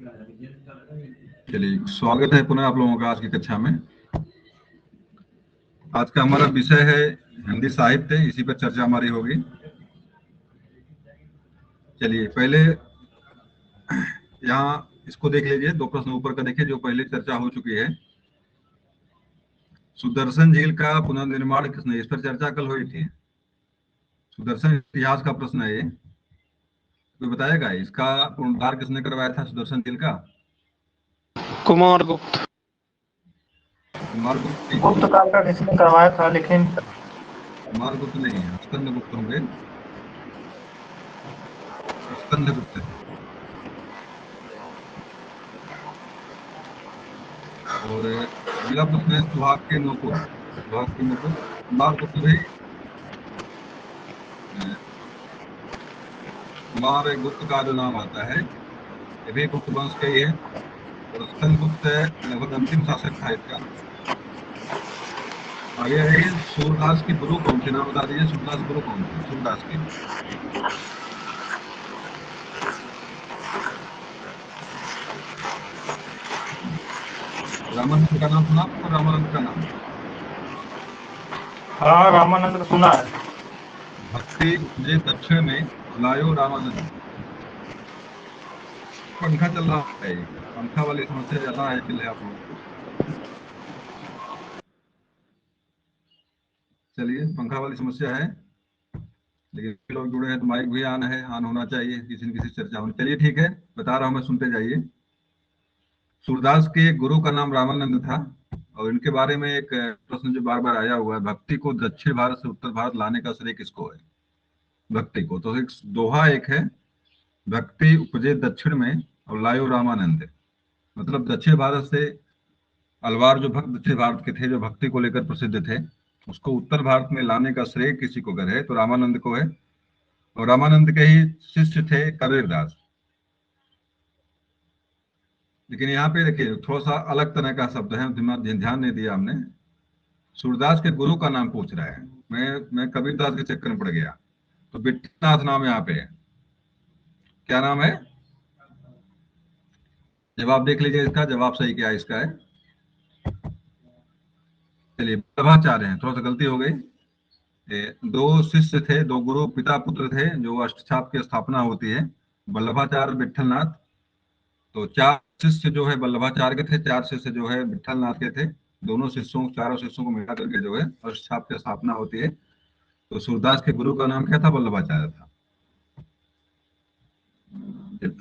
चलिए, स्वागत है पुनः आप लोगों का आज की कक्षा में। आज का हमारा विषय है हिंदी साहित्य, इसी पर चर्चा हमारी होगी। चलिए, पहले यहाँ इसको देख लीजिए, दो प्रश्न ऊपर का देखिए जो पहले चर्चा हो चुकी है। सुदर्शन झील का पुनर्निर्माण किसने, इस पर चर्चा कल हुई थी। सुदर्शन इतिहास का प्रश्न है ये, कोई बताएगा इसका पुनरुद्धार किसने करवाया था सुदर्शन झील का? कुमार गुप्त। कुमार गुप्त नहीं, गुप्त काल का किसने करवाया था, लेकिन कुमार गुप्त नहीं है, स्कंद गुप्त होंगे। स्कंद गुप्त है। और अगला प्रश्न है सुहाग के नूपुर। सुहाग के नूपुर कुमार गुप्त भी, कुमार गुप्त का जो नाम आता है ये भी गुप्त वंश का ही है। और स्कंद गुप्त लगभग अंतिम शासक था इसका। आगे है सूरदास की गुरु कौन थे, नाम बता दीजिए। सूरदास गुरु कौन थे सूरदास के? रामानंद का नाम सुना और रामानंद का नाम? हाँ, रामानंद का सुना है। भक्ति उपजे दक्षिण में लायो रामानंद। पंखा चल रहा है, पंखा वाली समस्या ज्यादा है कि आप लोगों को। चलिए, पंखा वाली समस्या है, लेकिन लोग जुड़े हैं तो माइक भी ऑन होना चाहिए, किसी न किसी चर्चा होनी। चलिए ठीक है, बता रहा हूं मैं, सुनते जाइए। सूरदास के गुरु का नाम रामानंद था। और इनके बारे में एक प्रश्न जो बार बार आया हुआ है, भक्ति को दक्षिण भारत से उत्तर भारत लाने का श्रेय किसको है? भक्ति को तो एक दोहा एक है, भक्ति उपजे दक्षिण में और लायो रामानंद। मतलब दक्षिण भारत से अलवार जो भक्त दक्षिण भारत के थे, जो भक्ति को लेकर प्रसिद्ध थे, उसको उत्तर भारत में लाने का श्रेय किसी को अगर है तो रामानंद को है। और रामानंद के ही शिष्य थे कबीरदास। लेकिन यहाँ पे देखिए थोड़ा सा अलग तरह का शब्द है, ध्यान नहीं दिया हमने। सूरदास के गुरु का नाम पूछ रहा है, मैं कबीरदास के चक्कर में पड़ गया। तो विठलनाथ नाम यहाँ पे है। क्या नाम है? जवाब देख लीजिए, इसका जवाब सही क्या है इसका है। चलिए, वल्लभाचार्य हैं, थोड़ा सा गलती हो गई। दो शिष्य थे, दो गुरु पिता पुत्र थे जो अष्टछाप की स्थापना होती है, वल्लभाचार्य विठलनाथ। तो चार शिष्य जो है वल्लभाचार्य के थे, चार शिष्य जो है विठलनाथ के थे। दोनों शिष्यों, चारों शिष्यों को मिला करके जो है अष्टछाप की स्थापना होती है। तो सूरदास के गुरु का नाम क्या था? वल्लभाचार्य था।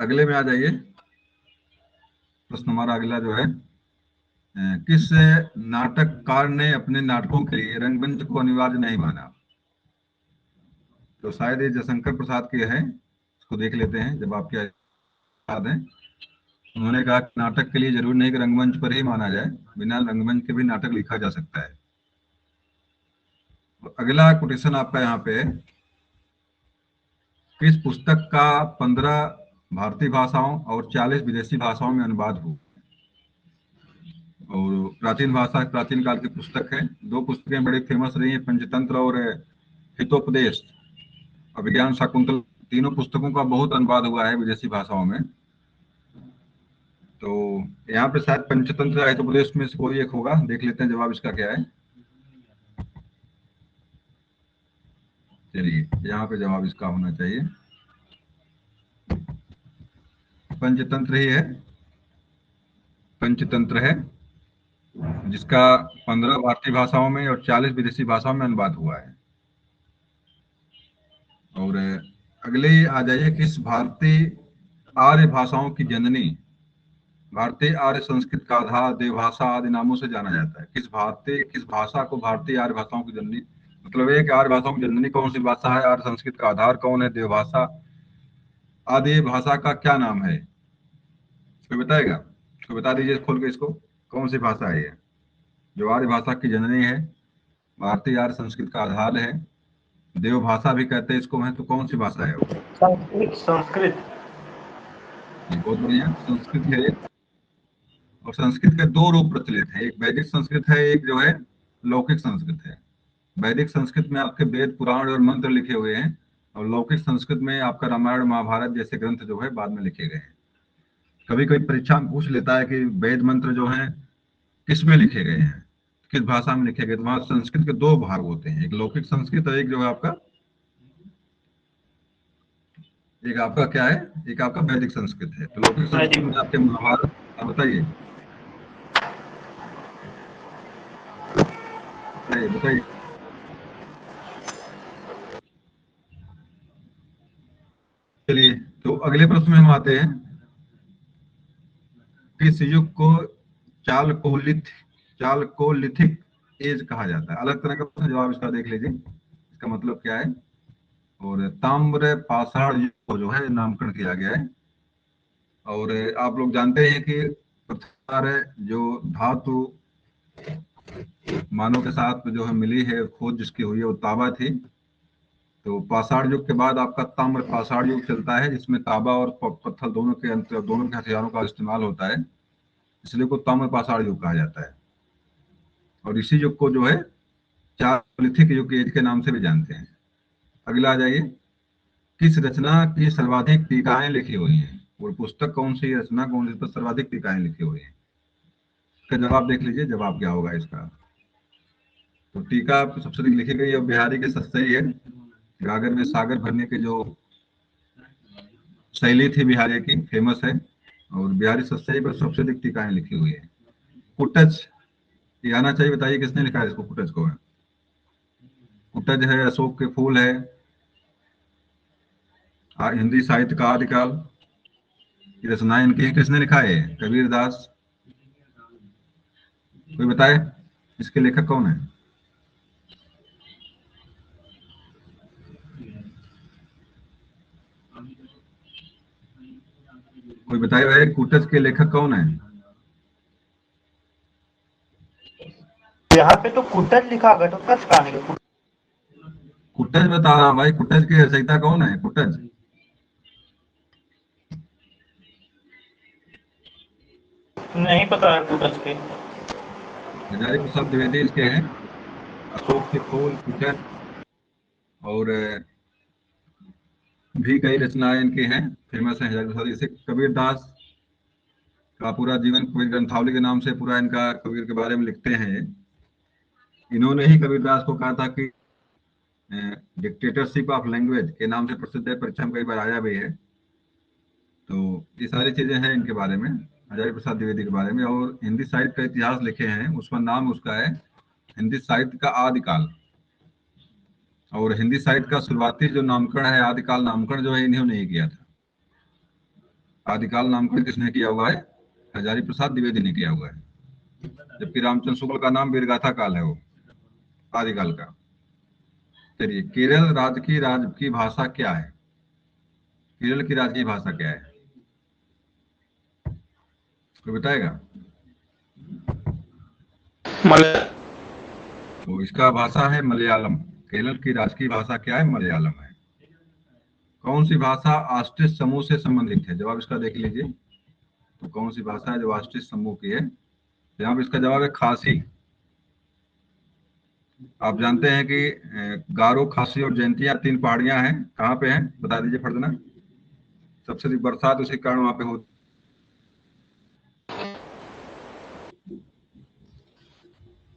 अगले में आ जाइए। प्रश्न हमारा अगला जो है, किस नाटककार ने अपने नाटकों के लिए रंगमंच को अनिवार्य नहीं माना? तो शायद ये जयशंकर प्रसाद के है, इसको देख लेते हैं। जब आपके याद है, उन्होंने कहा कि नाटक के लिए जरूरी नहीं कि रंगमंच पर ही माना जाए, बिना रंगमंच के भी नाटक लिखा जा सकता है। तो अगला कोटेशन आपका यहाँ पे है, किस पुस्तक का 15 भारतीय भाषाओं और 40 विदेशी भाषाओं में अनुवाद हो? और प्राचीन भाषा, प्राचीन काल की पुस्तक है। दो पुस्तकें बड़ी फेमस रही हैं, पंचतंत्र और हितोपदेश, अभिज्ञान शाकुंतल। तीनों पुस्तकों का बहुत अनुवाद हुआ है विदेशी भाषाओं में। तो यहाँ पे शायद पंचतंत्र या हितोपदेश में से कोई एक होगा, देख लेते हैं जवाब इसका क्या है। चलिए, यहाँ पे जवाब इसका होना चाहिए पंचतंत्र ही है, पंचतंत्र है, जिसका 15 भारतीय भाषाओं में और 40 विदेशी भाषाओं में अनुवाद हुआ है। और अगले आ जाइए, किस भारतीय आर्य भाषाओं की जननी, भारतीय आर्य संस्कृत का आधार, देवभाषा आदि नामों से जाना जाता है? किस भाषा को भारतीय आर्य भाषाओं की जननी, मतलब एक आर्य भाषाओं की जननी कौन सी भाषा है, आर्य संस्कृत का आधार कौन है, देवभाषा आदि भाषा का क्या नाम है? कोई बताएगा? कोई बता दीजिए खोल के इसको, कौन सी भाषा है ये जो आर्य भाषा की जननी है, भारतीय आर्य संस्कृत का आधार है, देव भाषा भी कहते हैं इसको, है तो कौन सी भाषा है वो? संस्कृत। संस्कृत। बहुत बढ़िया, संस्कृत है। और संस्कृत के दो रूप प्रचलित हैं, एक वैदिक संस्कृत है, एक जो है लौकिक संस्कृत है। वैदिक संस्कृत में आपके वेद पुराण और मंत्र लिखे हुए हैं, और लौकिक संस्कृत में आपका रामायण महाभारत जैसे ग्रंथ जो है बाद में लिखे गए हैं। कभी कभी परीक्षा में पूछ लेता है कि वेद मंत्र जो हैं किस में लिखे गए हैं, किस भाषा में लिखे गए। तो वहां संस्कृत के दो भाग होते हैं, एक लौकिक संस्कृत और एक जो है आपका, एक आपका क्या है, एक आपका वैदिक संस्कृत है। तो लौकिक संस्कृत में आपके महाभारत, आप बताइए बताइए बताइए। चलिए, तो अगले प्रश्न में हम आते हैं। किस युग को चालकोलिथ चालकोलिथिक एज कहा जाता है? अलग तरह का प्रश्न, जवाब इसका देख लीजिए, इसका मतलब क्या है। और ताम्र पाषाण युग को जो है नामकरण किया गया है। और आप लोग जानते हैं कि प्रथम जो धातु मानव के साथ जो है मिली है, खोज जिसकी हुई है वो तांबा थी। तो पाषाण युग के बाद आपका ताम्र पाषाण युग चलता है, जिसमें तांबा और पत्थर दोनों के हथियारों का इस्तेमाल होता है, इसलिए को ताम्र पाषाण युग कहा जाता है। और इसी युग को जो है चालकोलिथिक युग एज के नाम से भी जानते हैं। अगला आ जाइए। किस रचना की सर्वाधिक टीकाएं लिखी हुई हैं? वो पुस्तक कौन सी, रचना कौन सी पर सर्वाधिक टीकाएं लिखी हुई हैं? इसका जवाब देख लीजिए, जवाब क्या होगा इसका। तो टीका सबसे अधिक लिखी गई और बिहारी के सस्ते ही है। गागर में सागर भरने की जो शैली थी बिहारी की, फेमस है। और बिहारी सस्ते पर सबसे अधिक टीकाएं लिखी हुई है। कुटज, ये आना चाहिए, बताइए किसने लिखा है इसको, कुटज को है। कुटज है, अशोक के फूल है, हिंदी साहित्य का आदिकाल, रचनाएं इनकी किसने लिखा है? कबीर दास। कोई बताए इसके लेखक कौन है? कोई बताए भाई, कुटज के लेखक कौन है? यहाँ पे तो कुटज लिखा होगा, तो कच कहाँ है? कुटज बता रहा हूँ भाई, कुटज के रचयिता कौन है? कुटज नहीं पता है कुटज के। हजारी प्रसाद द्विवेदी इसके हैं। अशोक के फूल, कुटज, और भी कई रचनाएं इनकी हैं, फेमस है हजारी प्रसाद। जैसे कबीर दास का पूरा जीवन कबीर ग्रंथावली के नाम से पूरा इनका कबीर के बारे में लिखते हैं। इन्होंने ही कबीरदास को कहा था कि डिक्टेटरशिप ऑफ लैंग्वेज के नाम से प्रसिद्ध है, परीक्षा में कई बार आया भी है। तो ये सारी चीजें हैं इनके बारे में, हजारी प्रसाद द्विवेदी के बारे में। और हिंदी साहित्य का इतिहास लिखे हैं, उसका नाम उसका है हिंदी साहित्य का आदिकाल। और हिंदी साहित्य का शुरुआती जो नामकरण है, आदिकाल नामकरण जो है इन्होंने ही किया था। आदिकाल नामकरण किसने किया हुआ है? हजारी प्रसाद द्विवेदी ने किया हुआ है। जबकि रामचंद्र शुक्ल का नाम वीरगाथा काल है वो, आदिकाल का। चलिए, केरल राज्य की भाषा क्या है? केरल की राज्य भाषा क्या है, कोई बताएगा? मलयालम। तो इसका भाषा है मलयालम। केरल की राजकीय भाषा क्या है? मलयालम है। कौन सी भाषा आस्ट्रिच समूह से संबंधित है? जवाब इसका देख लीजिए। तो कौन सी भाषा है जो आस्ट्रिच समूह की है? यहाँ पे इसका जवाब है खासी। आप जानते हैं कि गारो, खासी और जयंतिया तीन पहाड़ियां हैं, कहाँ पे हैं बता दीजिए फर्दना। सबसे अधिक बरसात उसी कारण वहां पे होती।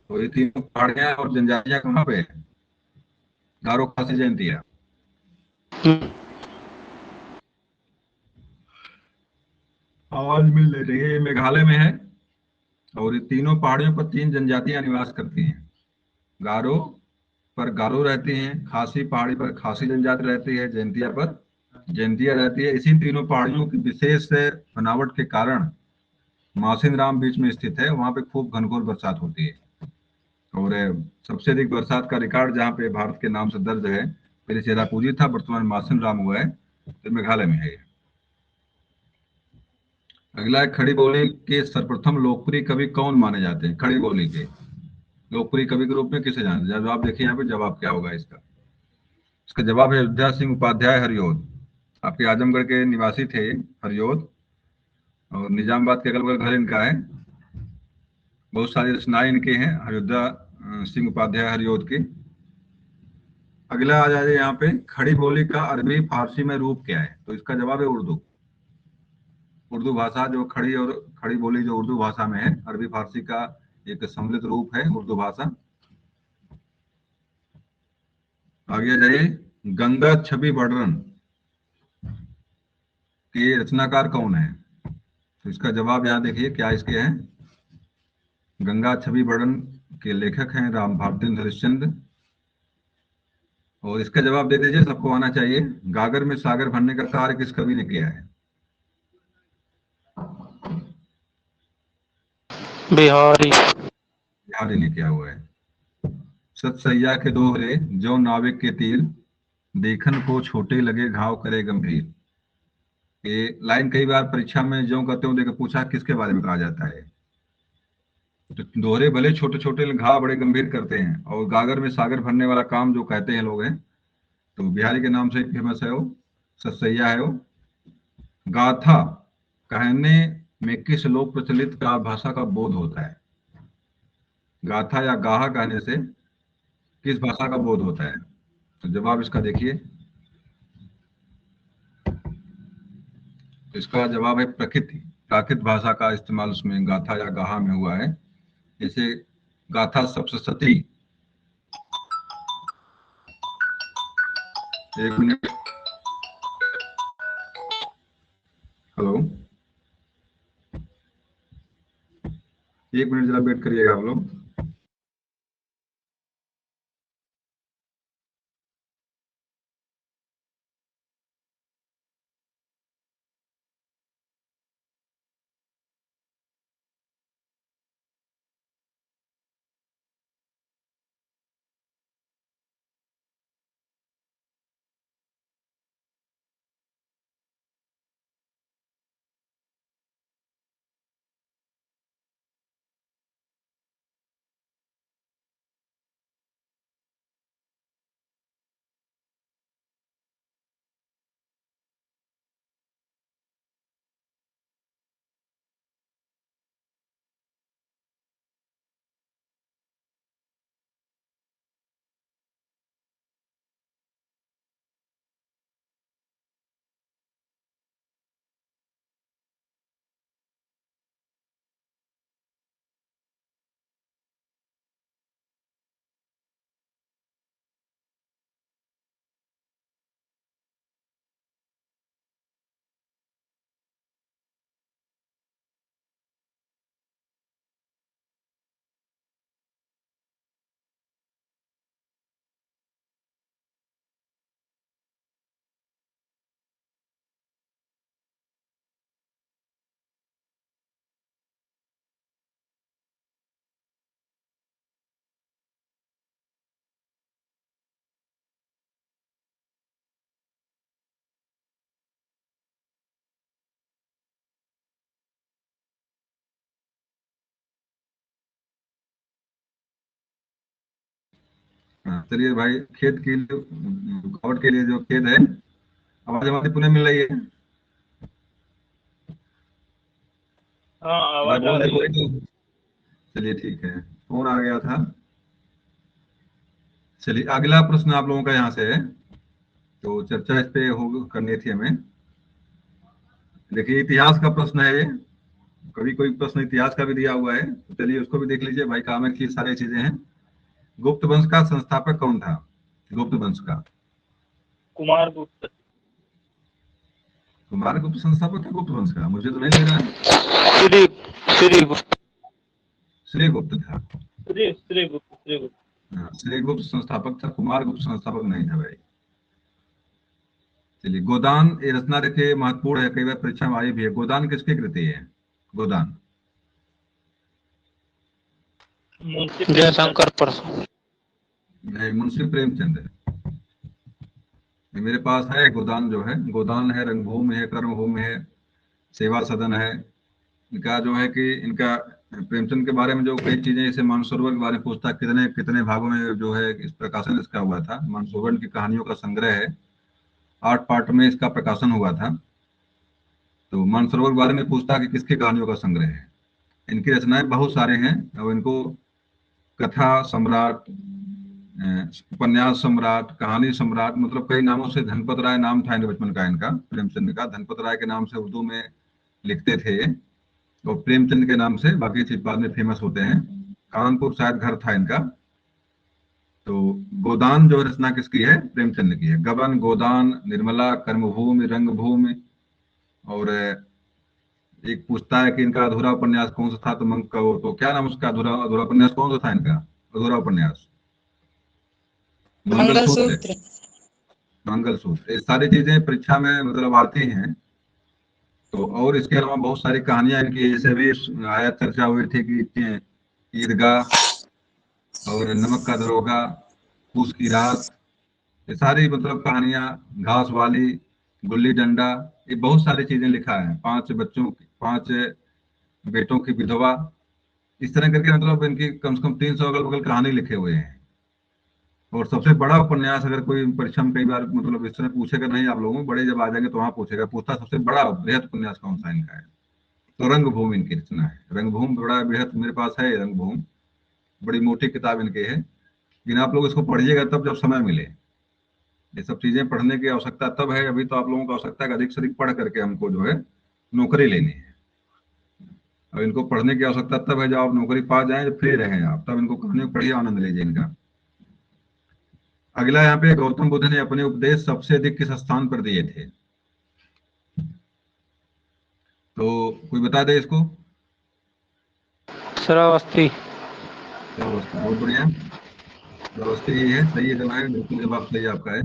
तो ये तीनों पहाड़ियां और जनजातियां कहाँ पे है? गारो, खासी, जयंतिया। आवाज मिल रही है, ये मेघालय में है। और ये तीनों पहाड़ियों पर तीन जनजातियां निवास करती हैं। गारो पर गारो रहती हैं, खासी पहाड़ी पर खासी जनजाति रहती है, जयंतिया पर जयंतिया रहती है। इसी तीनों पहाड़ियों की विशेष बनावट के कारण मासिन राम बीच में स्थित है, वहां पे खूब घनघोर बरसात होती है। और सबसे अधिक बरसात का रिकॉर्ड जहाँ पे भारत के नाम से दर्ज है, पहले चेरापूंजी था, वर्तमान मासिन राम हुआ है, तो मेघालय में है। अगला है, खड़ी बोली के सर्वप्रथम लोकप्रिय कवि कौन माने जाते हैं? खड़ी बोली के लोकप्रिय कवि के रूप में किसे जानते हैं? जवाब देखिए यहाँ पे, जवाब क्या होगा इसका। इसका जवाब है अयोध्या सिंह उपाध्याय हरियोध। आपके आजमगढ़ के निवासी थे हरियोध, और निजामाबाद के अगल बगल घर इनका है। बहुत सारी रचनाएं इनकी हैं, अयोध्या सिंह उपाध्याय हरियोध की। अगला आ जाए यहाँ पे, खड़ी बोली का अरबी फारसी में रूप क्या है? तो इसका जवाब है उर्दू। उर्दू भाषा जो खड़ी बोली जो उर्दू भाषा में है, अरबी फारसी का एक सम्मिलित रूप है उर्दू भाषा। आगे जाइए, गंगा छवि वर्णन के रचनाकार कौन है? तो इसका जवाब यहाँ देखिए क्या इसके हैं। गंगा छवि वर्णन के लेखक हैं राम भारतेंद्र हरिश्चंद्र। और इसका जवाब दे दीजिए, सबको आना चाहिए। गागर में सागर भरने का कार्य किस कवि ने किया है? बिहारी। बिहारी ने किया हुआ है। सतसैया के दोहरे जो नाविक के तीर, देखन को छोटे लगे घाव करे गंभीर। ये लाइन कई बार परीक्षा में जो कहते हो देखो पूछा किसके बारे में कहा जाता है। तो दोहरे भले छोटे छोटे घाव बड़े गंभीर करते हैं, और गागर में सागर भरने वाला काम जो कहते हैं लोग हैं, तो बिहारी के नाम से फेमस है वो, सतसैया है वो। गाथा कहने में किस लोक प्रचलित का भाषा का बोध होता है? गाथा या गाहा कहने से किस भाषा का बोध होता है? तो जवाब इसका देखिए, इसका जवाब है प्रकृति, प्राकृत भाषा का इस्तेमाल उसमें गाथा या गाहा में हुआ है। जैसे गाथा सप्तशती। एक मिनट, हेलो, एक मिनट जरा वेट करिएगा आप लोग। हाँ, चलिए भाई, खेत की रुकावट के लिए जो खेत है, आवाज हमारी पुनः मिल रही है? हाँ, आवाज आ बोल दे रही है। कोई तो। चलिए ठीक है, फोन आ गया था। चलिए अगला प्रश्न आप लोगों का यहाँ से है, तो चर्चा इस पे हो करनी थी हमें। देखिए इतिहास का प्रश्न है ये, कभी कोई प्रश्न इतिहास का भी दिया हुआ है, तो चलिए उसको भी देख लीजिए भाई, काम की सारी चीजें हैं। गुप्त वंश का संस्थापक कौन था? गुप्त वंश का कुमार गुप्त। कुमार गुप्त संस्थापक था गुप्त वंश का? मुझे तो नहीं लग रहा है। श्री श्रीगुप्त। श्रीगुप्त था। श्री गुप्त। हाँ, श्रीगुप्त संस्थापक था, कुमार गुप्त संस्थापक नहीं था भाई। चलिए, गोदान ये रचना देखिए महत्वपूर्ण है, कई बार परीक्षा में आई भी है। गोदान किसकी कृति है? गोदान मुंशी जयशंकर प्रसाद। नहीं, मुंशी प्रेमचंद है। ये मेरे पास है गोदान, जो है गोदान है, रंगभूमि है, कर्मभूमि है, सेवा सदन है। इनका जो है कि इनका प्रेमचंद के बारे में जो कई चीजें, जैसे मानसरोवर के बारे में पूछता, कितने कितने भागों में जो है इस प्रकाशन इसका हुआ था। मानसरोवर की कहानियों का संग्रह है, 8 पार्ट में इसका प्रकाशन हुआ था। तो मानसरोवर के बारे में पूछता कि किसकी कहानियों का संग्रह है। इनकी रचनाएं बहुत सारे हैं, और इनको कथा सम्राट, उपन्यास सम्राट, कहानी सम्राट, मतलब कई नामों से, धनपत राय नाम था इनके बचपन का, इनका प्रेमचंद का धनपत राय के नाम से उर्दू में लिखते थे, वो प्रेमचंद के नाम से, बाकी चीज बाद में फेमस होते हैं। कानपुर शायद घर था इनका। तो गोदान जो रचना किसकी है? प्रेमचंद की है। गबन, गोदान, निर्मला, कर्मभूमि, रंगभूमि। और एक पूछता है कि इनका अधूरा उपन्यास कौन सा था, तो मंग का वो तो क्या नाम उसका, अधूरा अधूरा उपन्यास कौन सा था इनका? अधूरा उपन्यास मंगलसूत्र। मंगलसूत्र। मंगलसूत्र। ये सारी चीजें परीक्षा में मतलब आती हैं। तो और इसके अलावा बहुत सारी कहानियां इनकी, जैसे भी आया चर्चा हुई थी कि ईदगाह और नमक का दरोगा, पूस की रात, ये सारी मतलब कहानियां, घास वाली, गुल्ली डंडा, ये बहुत सारी चीजें लिखा है। 5 बेटों की विधवा, इस तरह करके मतलब इनकी कम से कम 300 अगल बगल कहानी लिखे हुए हैं। और सबसे बड़ा उपन्यास अगर कोई परीक्षा में कई बार मतलब इस तरह पूछेगा नहीं आप लोगों, बड़े जब आ जाएंगे तो वहां पूछेगा, पूछता सबसे बड़ा बृहद उपन्यास कौन सा इनका है, तो रंगभूमि इनकी रचना है। रंगभूमि बड़ा बृहद मेरे पास है, रंगभूमि बड़ी मोटी किताब इनकी है, लेकिन आप लोग इसको पढ़िएगा तब जब समय मिले। ये सब चीजें पढ़ने की आवश्यकता तब है, अभी तो आप लोगों को आवश्यकता है कि अधिक से अधिक पढ़ करके हमको जो है नौकरी लेनी है। अब इनको पढ़ने की आवश्यकता तब है जब आप नौकरी पा जाएं, जब फ्री रहें आप, तब इनको कहानियों पढ़िए, आनंद लीजिए इनका। अगला यहाँ पे, गौतम बुद्ध ने अपने उपदेश सबसे अधिक किस स्थान पर दिए थे? तो कोई बता दे इसको। श्रावस्ती। श्रावस्ती, बहुत बढ़िया। श्रावस्ती यही है, सही है जवाब है, बिल्कुल जवाब सही आपका है।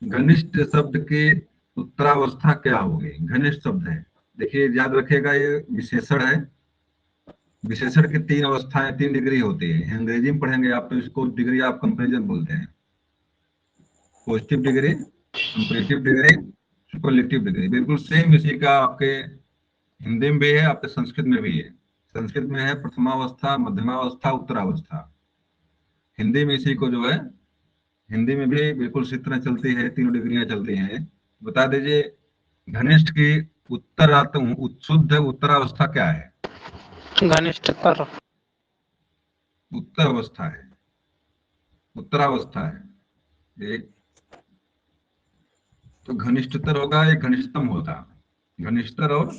घनिष्ठ शब्द की उत्तरावस्था क्या होगी? घनिष्ठ शब्द है, देखिए याद रखिएगा, ये विशेषण है। विशेषण की 3 अवस्थाएं, 3 डिग्री होती है। अंग्रेजी में पढ़ेंगे आप तो इसको डिग्री आप कंपेरिजन बोलते हैं। Positive degree, comparative degree, superlative degree. बिल्कुल सेम इसी का आपके हिंदी में भी है, आपके संस्कृत में भी है। संस्कृत में है प्रथमावस्था, मध्यमावस्था, उत्तरावस्था। हिंदी में इसी को जो है, हिंदी में भी बिल्कुल इसी तरह चलती है, 3 डिग्रियां चलती हैं। बता दीजिए, घनिष्ठ की शुद्ध उत्तरावस्था क्या है? घनिष्ठतर। उत्तर अवस्था है, उत्तरावस्था है एक। तो घनिष्ठतर होगा, एक घनिष्ठतम होता। घनिष्ठतर और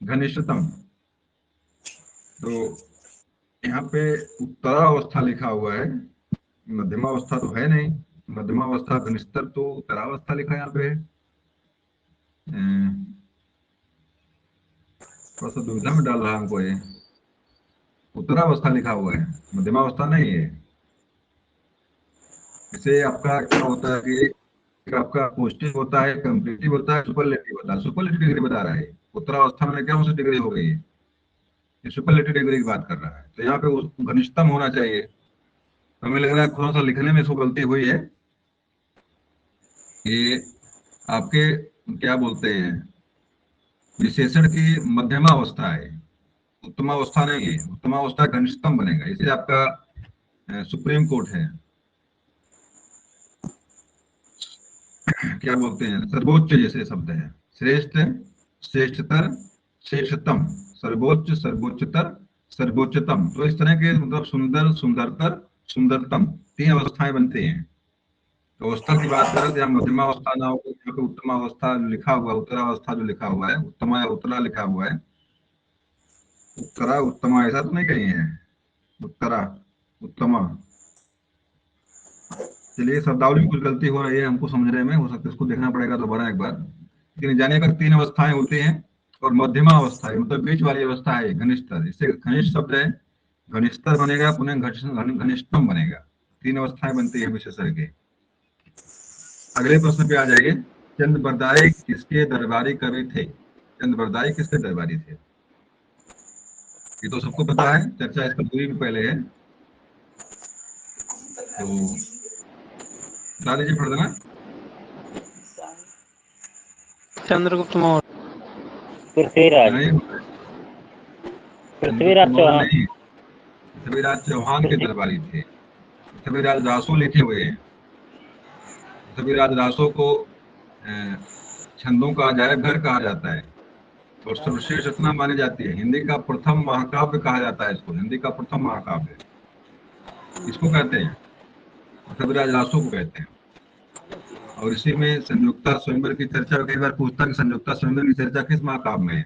घनिष्ठतम। तो यहाँ पे उत्तरावस्था लिखा हुआ है, मध्यमावस्था तो है नहीं। मध्यमावस्था घनिष्ठतर, तो उत्तरावस्था लिखा यहाँ पे है। थोड़ा सा दुविधा में डाल रहा है हमको ये। उत्तरावस्था लिखा हुआ है, मध्यमावस्था नहीं है। इसे आपका क्या होता है कि आपका पॉजिटिव होता है, कंपेरेटिव होता है, सुपरलेटिव होता है। सुपरलेटिव डिग्री बता रहा है, उत्तरावस्था में क्या उनसे डिग्री हो गई है, ये सुपरलेटिव डिग्री की बात कर रहा है। तो यहाँ पे घनिष्ठतम होना चाहिए। हमें लग रहा है थोड़ा सा लिखने में इसको गलती हुई है। ये आपके क्या बोलते हैं, विशेषण की मध्यमा अवस्था है, उत्तमावस्था नहीं है। उत्तमावस्था घनिष्ठतम बनेगा, इसे आपका सुप्रीम कोर्ट है, क्या बोलते हैं, सर्वोच्च जैसे शब्द है। श्रेष्ठ, श्रेष्ठतर, श्रेष्ठतम, सर्वोच्च, सर्वोच्चतर, सर्वोच्चतम। तो इस तरह के मतलब सुंदर, सुंदरतर, सुंदरतम, 3 अवस्थाएं बनती हैं। तो अवस्था की बात करें तो यहाँ मध्यमा अवस्था ना हो, यहाँ पे उत्तम अवस्था लिखा हुआ है, उत्तरावस्था जो लिखा हुआ है, उत्तमा या उत्तरा लिखा हुआ है। उत्तरा उत्तमा ऐसा तो नहीं कहीं है, उत्तरा उत्तमा। चलिए, शब्दावली में कुछ गलती हो रही है हमको समझने में, हो सकता है इसको देखना पड़ेगा दोबारा एक बार। लेकिन जाने पर 3 अवस्थाएं होती हैं, और मध्यमा अवस्था है मतलब बीच वाली अवस्था है घनिष्ठतर। इससे घनिष्ठ शब्द है, घनिष्ठतर बनेगा, पुनः घनिष्ठतम बनेगा। 3 अवस्थाएं बनती है विशेषण के। अगले प्रश्न पे आ जाइए। चंद बरदाई किसके दरबारी कवि थे? चंद बरदाई किसके दरबारी थे? ये तो सबको पता है, चर्चा इस पर हुई भी पहले है। तो बता दीजिए पढ़ देना। चंद्रगुप्त मौर्य। पृथ्वीराज। नहीं, पृथ्वीराज चौहान। नहीं, पृथ्वीराज चौहान के दरबारी थे। पृथ्वीराज रासो लिखे हुए हैं। पृथ्वीराज रासो को छंदों का अजायब घर कहा जाता है, और सर्वश्रेष्ठ रचना मानी जाती है। हिंदी का प्रथम महाकाव्य कहा जाता है इसको, हिंदी का प्रथम महाकाव्य इसको कहते हैं, पृथ्वीराज रासो को कहते हैं। और इसी में संयुक्ता स्वयंवर की चर्चा, कई बार पूछता कि संयुक्ता स्वयंवर की चर्चा किस महाकाव्य में है,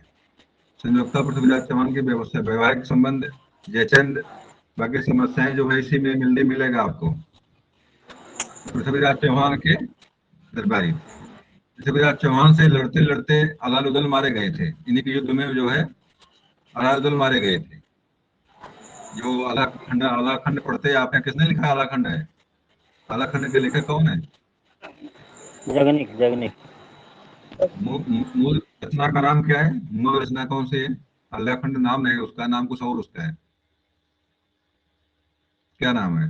संयोक्ता पृथ्वीराज चौहान की व्यवस्था वैवाहिक संबंध जयचंद, बाकी समस्याएं जो है इसी में मिलने मिलेगा आपको। पृथ्वीराज चौहान के दरबारी, पृथ्वीराज चौहान से लड़ते लड़ते अलाल उदल मारे गए थे। इन्हीं के युद्ध में जो है अलाल उदल मारे गए थे। जो आलाखंड पढ़ते हैं आपने, किसने लिखा आलाखंड है? आलाखंड के लेखक कौन है? जगनिक। मूल रचना का नाम क्या है? मूल रचना कौन सी है? आलाखंड नाम नहीं उसका, नाम कुछ और उसका है। क्या नाम है?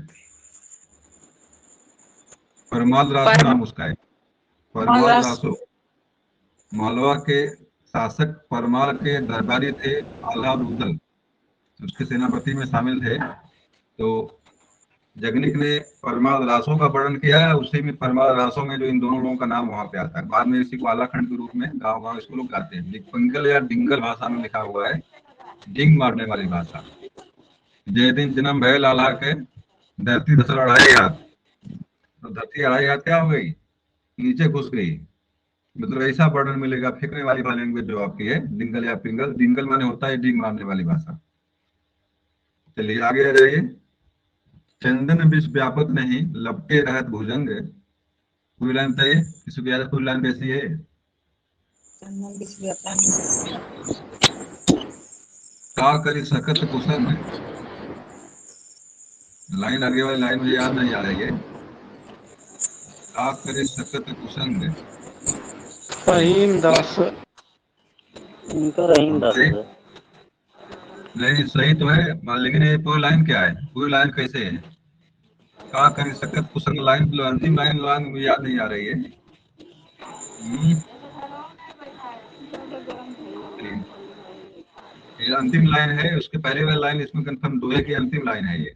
परमाल रासो नाम उसका है। परमाल रासो। मालवा के शासक परमाल के दरबारी थे अलाल उदल, उसके सेनापति में शामिल थे। तो जगनिक ने परमाल रासों का वर्णन किया है। उसी में परमाल रासों में जो इन दोनों लोगों का नाम वहां पे आता है। बाद में इसी को आलाखंड के रूप में गांव गांव इसको लोग गाते हैं। पंगल या डिंगल भाषा में लिखा हुआ है, डिंग मारने वाली भाषा। जय दिन जन्म भय लाला के धरती धसल 2.5 हाथ। तो धरती 2.5 हाथ क्या हो गई? नीचे घुस गई। मतलब ऐसा वर्णन मिलेगा। फेंकने वाली लैंग्वेज जो आपकी है डिंगल या पिंगल। डिंगल माने होता है डिंग मारने वाली भाषा। चलिए आगे आ जाइए। चंदन विष व्यापक नहीं लपटे रहत भुजंग। पूरी लाइन बताइए, किसी को याद है पूरी लाइन कैसी है? का करी सकत कुसंग। लाइन आगे वाली लाइन मुझे याद नहीं आ रही है। का करे सकत कुसंग। रहीम दास। इनका रहीम दास सही है। नहीं, सही तो है, लेकिन ये पूरी लाइन क्या है? पूरी लाइन कैसे है? का करे सकत कुसंग लाइन, अंतिम लाइन मुझे याद नहीं आ रही है। ये अंतिम लाइन है, उसके पहले वाली लाइन इसमें कंफर्म दोहे की अंतिम लाइन है ये।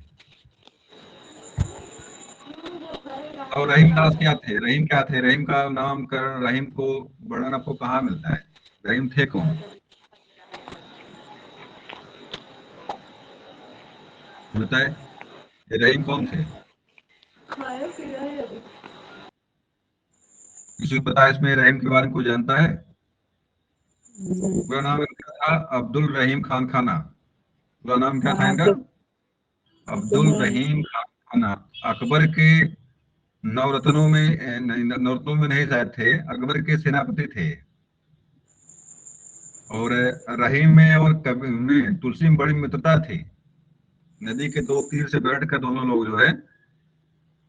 और रहीम दास क्या थे? रहीम क्या थे? रहीम का नामकरण, रहीम को वर्णन आपको कहाँ मिलता है? रहीम थे कौन? बताए, ये रहीम कौन थे? किसी को पता है इसमें रहीम के बारे में? कोई जानता है? पूरा नाम इनका था अब्दुल रहीम खान खाना। पूरा नाम क्या था इनका? अब्दुल रहीम खान खाना। अकबर के नवरत्नों में नवरत्नों में नहीं शायद थे, अकबर के सेनापति थे। और रहीम में और कबीर में तुलसी में बड़ी मित्रता थी। नदी के दो तीर से बैठकर दोनों लोग जो है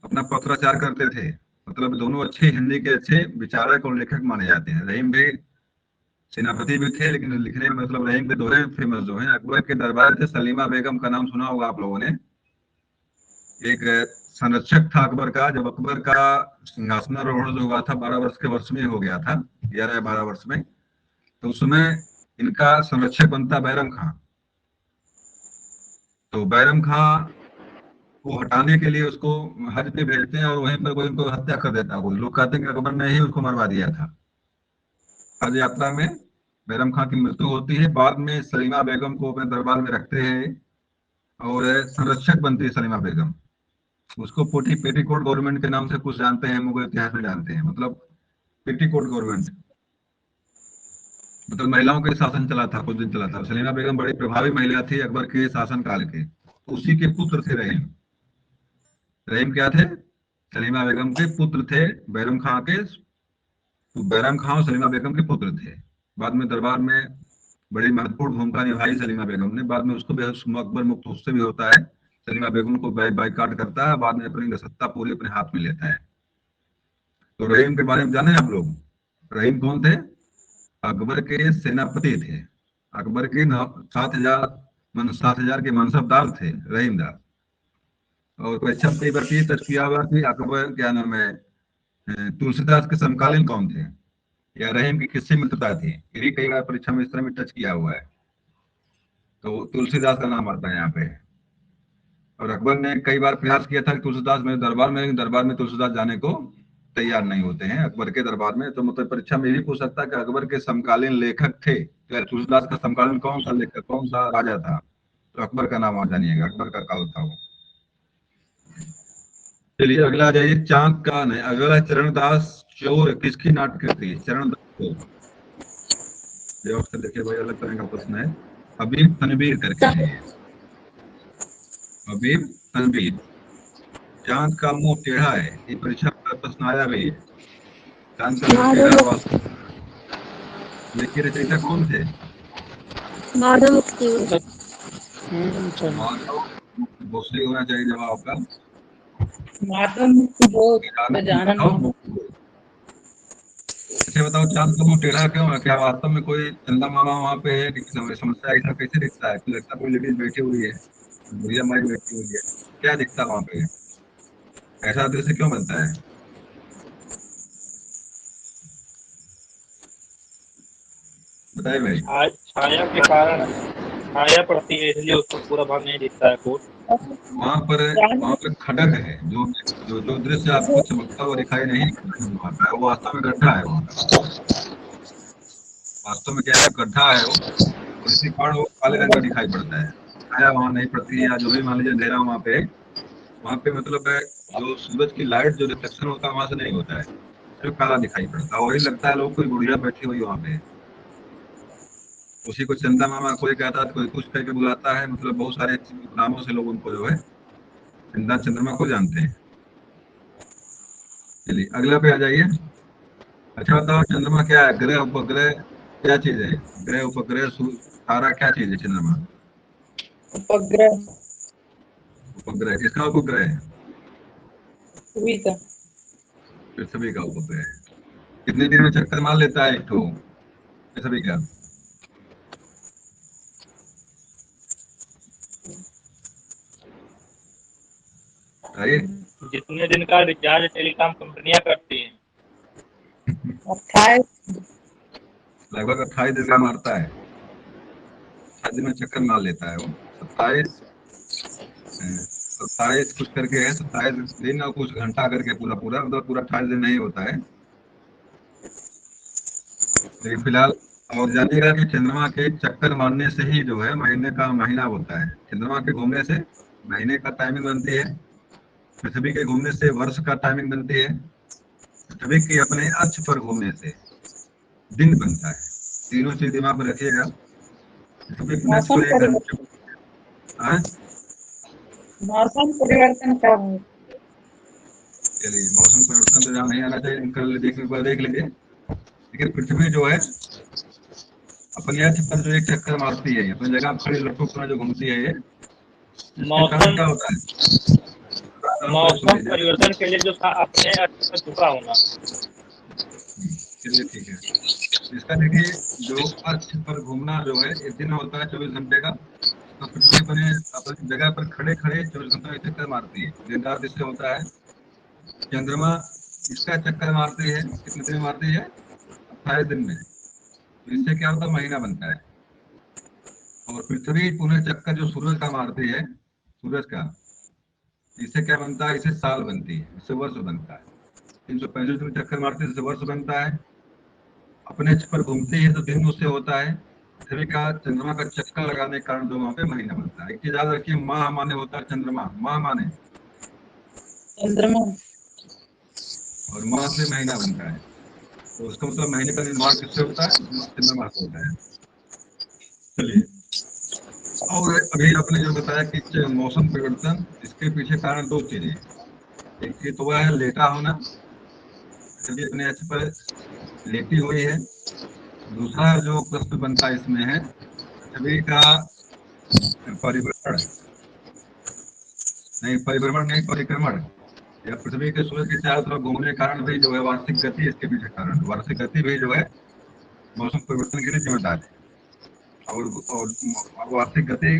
अपना पत्राचार करते थे। मतलब दोनों अच्छे हिंदी के अच्छे विचारक और लेखक माने जाते हैं। रहीम भी सेनापति भी थे, लेकिन लिखने में मतलब रहीम के दोहरे फेमस जो है। अकबर के दरबार थे सलीमा बेगम का नाम सुना होगा आप लोगों ने। एक संरक्षक था अकबर का। जब अकबर का सिंहासनारोहण जो हुआ था 12 वर्ष के वर्ष में हो गया था, 11 या 12 वर्ष में, तो उस समय इनका संरक्षक बनता बैरम खां। तो बैरम खां को हटाने के लिए उसको हज पे भेजते हैं और वहीं पर कोई उनको हत्या कर देता है। कोई लोग कहते हैं कि अकबर ने ही उसको मरवा दिया था। हज यात्रा में बैरम खां की मृत्यु होती है। बाद में सलीमा बेगम को अपने दरबार में रखते हैं और संरक्षक बनती है सलीमा बेगम। उसको पेटीकोट गवर्नमेंट के नाम से कुछ जानते हैं, मुगल इतिहास में जानते हैं। मतलब पेटीकोट गवर्नमेंट, मतलब महिलाओं के शासन चला था, कुछ दिन चला था। सलीमा बेगम बड़ी प्रभावी महिला थी अकबर के शासन काल के। उसी के पुत्र थे रहीम। रहीम क्या थे? सलीमा बेगम के पुत्र थे, बैरम खां के। तो बैरम खां और सलीमा बेगम के पुत्र थे। बाद में दरबार में बड़ी महत्वपूर्ण भूमिका निभाई सलीमा बेगम ने। बाद में उसको भी अकबर मुक्त उससे भी होता है। सलीमा बेगम को बाइकाट करता है, बाद में अपनी सत्ता पूरी अपने हाथ में लेता है। तो रहीम के बारे में जाने आप लोग? रहीम कौन थे? अकबर के सेनापति थे। अकबर के 7,000 के मनसबदार थे रहीमदार। और परीक्षा में कई बार ये टच किया हुआ कि अकबर क्या नाम है तुलसीदास के समकालीन कौन थे, या रहीम की किससे मित्रता थी। ये भी कई बार परीक्षा में इस तरह में टच किया हुआ है। तो तुलसीदास का नाम आता है यहाँ पे। और अकबर ने कई बार प्रयास किया था कि तुलसीदास मेरे दरबार में, लेकिन दरबार में तुलसीदास जाने को तैयार नहीं होते हैं अकबर के दरबार में। तो मतलब परीक्षा में ये भी पूछ सकता है कि अकबर के समकालीन लेखक थे, तो तुलसीदास का समकालीन कौन सा लेखक, कौन सा राजा था? तो अकबर का नाम वहां जानिएगा, अकबर का काल था वो। चलिए अगला आ जाइए। चांद का नहीं, अगला चरणदास चोर किसकी नाटक थी? चरणदास चोर। व्यवस्था देखिए भाई, अलग तरह का प्रश्न है। हबीब तनवीर करके है ये। हबीब तनवीर। चांद का मुंह टेढ़ा है, ये परीक्षा का प्रश्न आया भी है। चांद का मुंह टेढ़ा वास्तव लेखिए रचयिता कौन थे? चलो माधव भोसले होना चाहिए जवाब आपका। जानना अच्छा बताओ, चांद का मुंह टेढ़ा क्यों है? क्या वास्तव में कोई चंदा मामा वहाँ पे है कि समस्या ऐसा कैसे दिखता है? लगता है कोई लेडीज बैठी हुई है, बुढ़िया माई बैठी हुई है, क्या दिखता है वहाँ पे? ऐसा दृश्य क्यों बनता है? बताइए भाई। छाया के कारण छाया पड़ती है, इसलिए उसको पूरा भाग नहीं दिखता है कोट। वहाँ पर खडक है, जो जो जो दृश्य आपको चमकता हुआ दिखाई नहीं पड़ता है, वो वास्तव में गड्ढा है वहाँ का। वास्तव में क्या है, गड्ढा है वो, और इसी कारण वो काले रंग का दिखाई पड़ता है। छाया वहाँ नहीं पड़ती है, या जो भी मान लीजिए अंधेरा वहाँ पे मतलब है, जो सूरज की लाइट जो रिफ्लेक्शन होता है वहां से नहीं होता है, सिर्फ काला दिखाई पड़ता है। वही लगता है लोग कोई बुढ़िया बैठी हुई वहां पे। उसी को चंदा मामा कोई कहता है, कोई कुछ कह के बुलाता है, मतलब बहुत सारे नामों से लोग उनको जो है चंदा चंद्रमा को जानते हैं। चलिए अगला पे आ जाइए। अच्छा बताओ, चंद्रमा क्या है? ग्रह उपग्रह क्या चीज है? ग्रह उपग्रह तारा क्या चीज है चंद्रमा? उपग्रह उपग्रह किसका उपग्रह है? हुई था। पृथ्वी का उपग्रह है। कितने दिन में चक्कर मार लेता है एक ठो पृथ्वी का? बताइए। जितने दिन का रिचार्ज टेलीकॉम कंपनियां करती हैं। 28 लगभग 28 दिन का मारता है। 28 दिन में चक्कर मार लेता है वो। 27 27 कुछ करके है, 27 दिन और कुछ घंटा करके पूरा पूरा, मतलब पूरा 28 दिन नहीं होता है। लेकिन फिलहाल और जानिएगा कि चंद्रमा के चक्कर मारने से ही जो है महीने का महीना होता है। चंद्रमा के घूमने से महीने का टाइमिंग बनती है। पृथ्वी के घूमने से वर्ष का टाइमिंग बनती है। पृथ्वी के अपने अक्ष पर घूमने से दिन बनता है। तीनों चीज दिमाग में रखिएगा। पृथ्वी के अक्ष मौसम पर एक परिवर्तन घंटे। हाँ? मौसम परिवर्तन क्या है? चलिए, मौसम परिवर्तन तो यहाँ नहीं आना चाहिए, कल देखने पर देख लेंगे। लेकिन पृथ्वी जो है अपने अक्ष पर जो एक चक्कर मारती है, अपनी जगह पर खड़ी लट्टू जो घूमती है ये, इसके कारण मौसम क्या होता है? सुन मौसम लीजिए। परिवर्तन के लिए जो था अपने अक्ष पर झुका होना। चलिए ठीक है। इसका देखिए, जो अक्ष पर घूमना जो है एक दिन होता है 24 घंटे का, तो पृथ्वी अपने अपनी जगह पर खड़े खड़े 24 घंटे में चक्कर मारती है। दिन रात इससे होता है। चंद्रमा इसका चक्कर मारती है, कितने दिन में मारती है? 28 दिन में। तो इससे क्या होता है, महीना बनता है। और पृथ्वी पुनः चक्कर जो सूरज का मारती है, सूरज का, इससे क्या बनता है? इससे साल बनती है, इससे वर्ष बनता है। 365 दिन चक्कर मारती है, इससे वर्ष बनता है। अपने अक्ष पर घूमती है तो दिन उससे होता है। पृथ्वी का चंद्रमा का चक्कर लगाने के कारण जो वहां पे महीना बनता है। एक चीज याद रखिए, माह माने होता है चंद्रमा, माह माने, चंद्रमा और माह से महीना बनता है। तो उसका मतलब महीने का निर्माण किससे होता है? चंद्रमा से होता है। चलिए, और अभी आपने जो बताया कि मौसम परिवर्तन, इसके पीछे कारण दो चीजें। एक चीज तो वह है लेटा होना, पृथ्वी अपने अक्ष पर लेटी हुई है। दूसरा जो प्रश्न बनता है इसमें है पृथ्वी का परिभ्रमण, नहीं परिभ्रमण नहीं, परिक्रमण, या पृथ्वी के सूर्य के चारों तरफ घूमने के कारण भी जो है वार्षिक गति, इसके पीछे कारण वार्षिक गति भी जो है मौसम परिवर्तन के लिए जिम्मेदार है। और वार्षिक गति,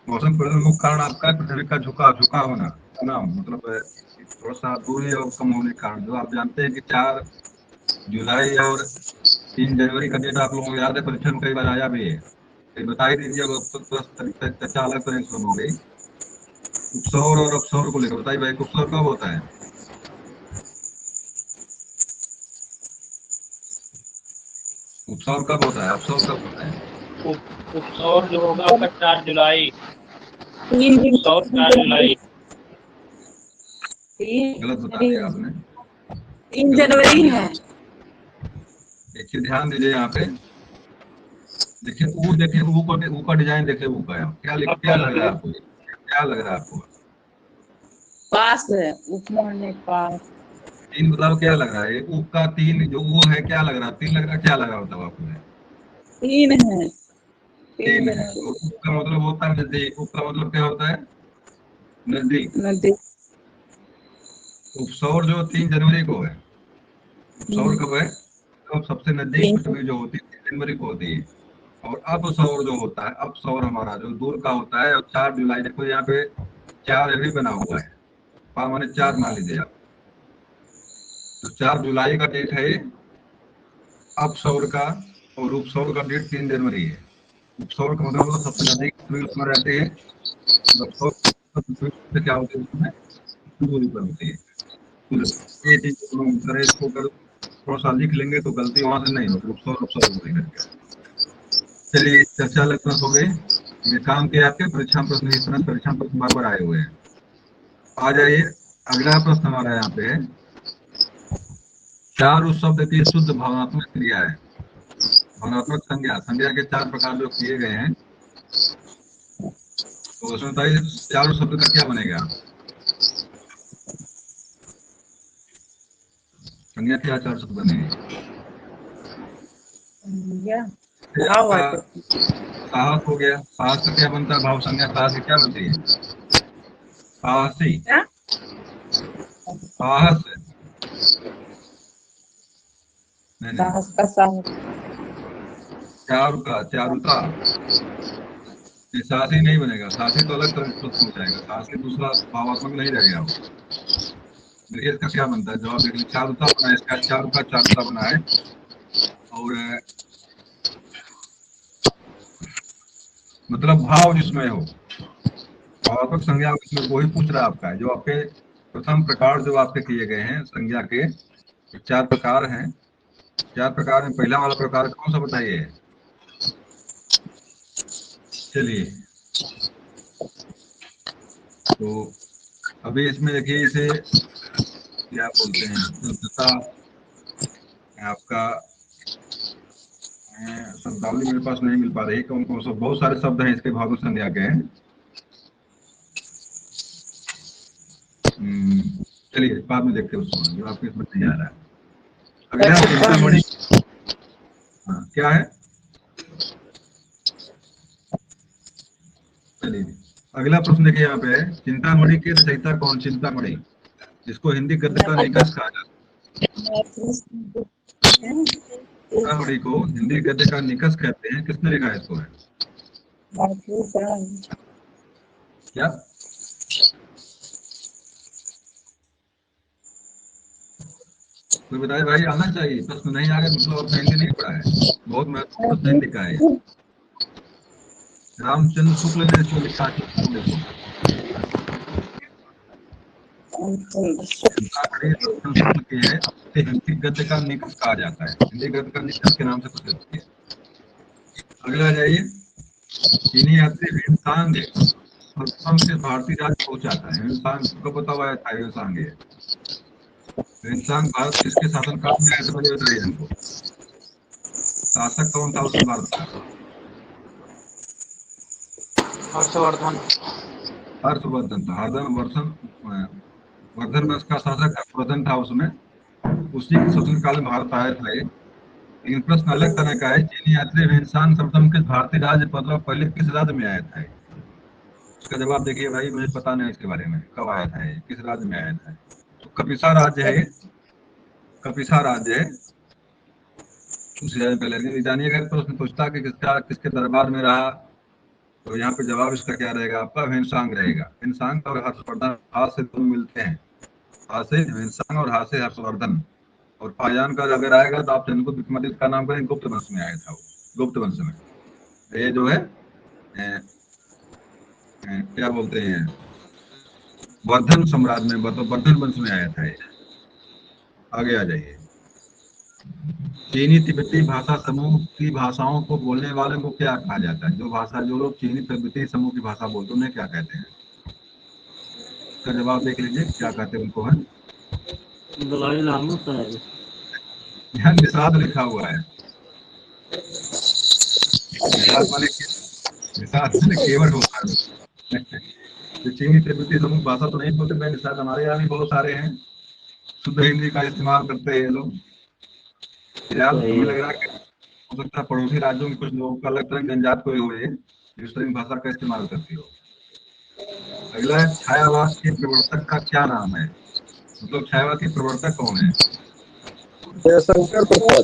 मौसम परिवर्तन मुख्य कारण आपका पृथ्वी का झुका होना ना, मतलब थोड़ा सा दूरी और कम होने के कारण। जो आप जानते हैं कि 4 जुलाई और 3 जनवरी का डेट आप लोगों को याद है, परीक्षा में कई बार आया भी है। तो बता ही दीजिए, चर्चा अलग तरह से हो गई। उपसौर और अपसौर को लेकर बताइए भाई, उपसौर कब होता है? उपसौर कब होता है? अपसौर कब होता है? उपसौर जो होगा आपका 4 जुलाई। 3 दिन उपसौर 4 जुलाई। गलत बता दिया आपने। 3 जनवरी है। एक चीज ध्यान दीजिए यहाँ पे, देखिए वो, देखिए वो का डिजाइन देखिए, वो का क्या क्या लग रहा है आपको, क्या लग रहा है आपको? पास है, उपमा में पास। तीन बताओ क्या लग रहा है? ऊप का तीन जो वो है, क्या लग रहा है? तीन लग रहा है, क्या लग रहा है बताओ आपको? तीन है, तीन तीन है, जनवरी। और ऊप का मतलब होता है नजदीक। ऊप का मतलब क्या होता है? नजदीक। नदी। उपसौर जो 3 जनवरी को है, उपसौर कब है? तो सबसे नजदीक तीन। पृथ्वी जो होती है 3 जनवरी को होती है। और अब सौर जो होता है, अब सौर हमारा जो दूर का होता है, और 4 जुलाई, देखो यहाँ पे 4 भी बना हुआ है, माने 4 मान लीजिए आप। तो 4 जुलाई का डेट है अब सौर का, और उपसौर का डेट 3 जनवरी है। उपसौर का मतलब सबसे नजदीक पृथ्वी उसमें रहते हैं, और उपसौर पृथ्वी से क्या होती है, उसमें दूरी पर होती है। तो ये चीज दोनों अंतर है, इसको अगर थोड़ा सा लिख लेंगे तो गलती वहां से नहीं होगी, उपसौर उपसौर होगी करके। चलिए, चर्चा लगभग हो गई। ये काम किया आपके परीक्षा प्रश्न, इस तरह परीक्षा प्रश्न बार बार आए हुए हैं। आ जाइए, अगला प्रश्न हमारा यहाँ पे है, चार उस शब्द की शुद्ध भावनात्मक क्रिया है। भावनात्मक संज्ञा, संज्ञा के 4 प्रकार जो किए गए हैं, तो उसमें बताइए चारों शब्द का क्या बनेगा? संज्ञा के 4 शब्द बनेंगे। क्या ये भाव आपका आते? साहस हो गया, साहस का क्या बनता है? भाव संज्ञा साहस की क्या बनती है? साहसी, क्या? साहस। नहीं नहीं, साहस का साहस। चारु का चारुता। ये साहसी नहीं बनेगा, साहसी तो अलग तरह प्रश्न हो जाएगा, साहसी दूसरा भावात्मक नहीं रहेगा वो। देखिए इसका क्या बनता है, जवाब देख लीजिए। चारुता बना है इसका, चारु का चारुता बना है। और मतलब भाव जिसमें हो, भावात्मक संज्ञा इसमें वही पूछ रहा है आपका, जो आपके प्रथम प्रकार जो आपके किए गए हैं संज्ञा के, 4 प्रकार हैं। 4 प्रकार में पहला वाला प्रकार कौन सा बताइए? चलिए, तो अभी इसमें देखिए, इसे क्या बोलते हैं, शुद्धता आपका शब्दावली मेरे पास नहीं मिल पा रही, कौन कौन सा, बहुत सारे शब्द हैं इसके भाव संज्ञा के हैं। चलिए बाद में देखते हैं उसको, जो आपके इसमें नहीं आ रहा है। अगला चिंतामणि, हाँ, क्या है? चलिए, अगला प्रश्न देखिए यहाँ पे है, चिंतामणि के रचयिता कौन? चिंतामणि, जिसको हिंदी गद्य का निकष कहा जाता है। चिंतामणि को हिंदी गद्य का निकष कहते हैं, किसने लिखा है इसको? है क्या? कोई बताए भाई, आना चाहिए, प्रश्न नहीं आ गया मतलब आपने हिंदी नहीं पढ़ा है। बहुत महत्वपूर्ण प्रश्न हिंदी का है। रामचंद्र शुक्ल ने इसको लिखा है, देखो। चिंतामणि रामचंद्र शुक्ल की है, इसे हिंदी गद्य का निकष कहा जाता है, हिंदी गद्य का निकष के नाम से प्रसिद्ध है। अगला जाइए, चीनी यात्री हिमसांग सर्वप्रथम से भारतीय राज्य पहुंचाता है। हिमसांग को पता हुआ था, हिमसांग है। हिमसांग भारत किसके शासनकाल में आए थे, पहले बताइए हमको। शासक कौन था उसमें भारत का? हर्षवर्धन। हर्षवर्धन था। वर्धन वंश का शासक हर्षवर्धन था उसमें, उसी के शासनकाल में भारत आया था ये। लेकिन प्रश्न अलग तरह का है, चीनी यात्री हिमसांग सर्वप्रथम किस भारतीय राज्य, मतलब पहले किस राज्य में आया था? इसका जवाब देखिए भाई, मुझे पता नहीं इसके बारे में, कब आया था ये, किस राज्य में आया था। तो कपिसा राज्य है, कपिसा राज्य है। उससे पहले जानिएगा, प्रश्न पूछता कि किसका किसके दरबार में रहा, तो यहाँ पे जवाब इसका क्या रहेगा आपका? हिमसांग रहेगा। हिमसांग और हर्षवर्धन हाथ से दोनों मिलते हैं, हाथ से हिमसांग और हाथ से हर्षवर्धन। और पायजान का अगर आएगा तो आप इनको विक्रमादित्य का नाम करें, गुप्त वंश में आया था वो, गुप्त वंश में। ये जो है क्या बोलते हैं, वर्धन सम्राट में, मतलब वर्धन वंश में आया था ये। आगे आ जाइए, चीनी तिब्बती भाषा समूह की भाषाओं को बोलने वाले को क्या कहा जाता है? जो भाषा, जो लोग चीनी तिब्बती समूह की भाषा बोलते हैं उन्हें क्या कहते हैं? इसका जवाब देख लीजिए, क्या कहते हैं उनको? है दलाई लामा साहब। यहाँ निषाद लिखा हुआ है। निषाद माने केवट होता है। जो चीनी तिब्बती समूह भाषा तो नहीं बोलते मैं निषाद, हमारे यहाँ भी बहुत सारे हैं, शुद्ध हिंदी का इस्तेमाल करते हैं ये लोग। फिलहाल हमें लग रहा है कि हो सकता है पड़ोसी राज्यों में कुछ लोगों का अलग तरह जनजात कोई हो इस तरह की भाषा का इस्तेमाल करती हो। अगला है छायावाद के प्रवर्तक का क्या नाम है, मतलब छायावाद के प्रवर्तक कौन है? जयशंकर प्रसाद।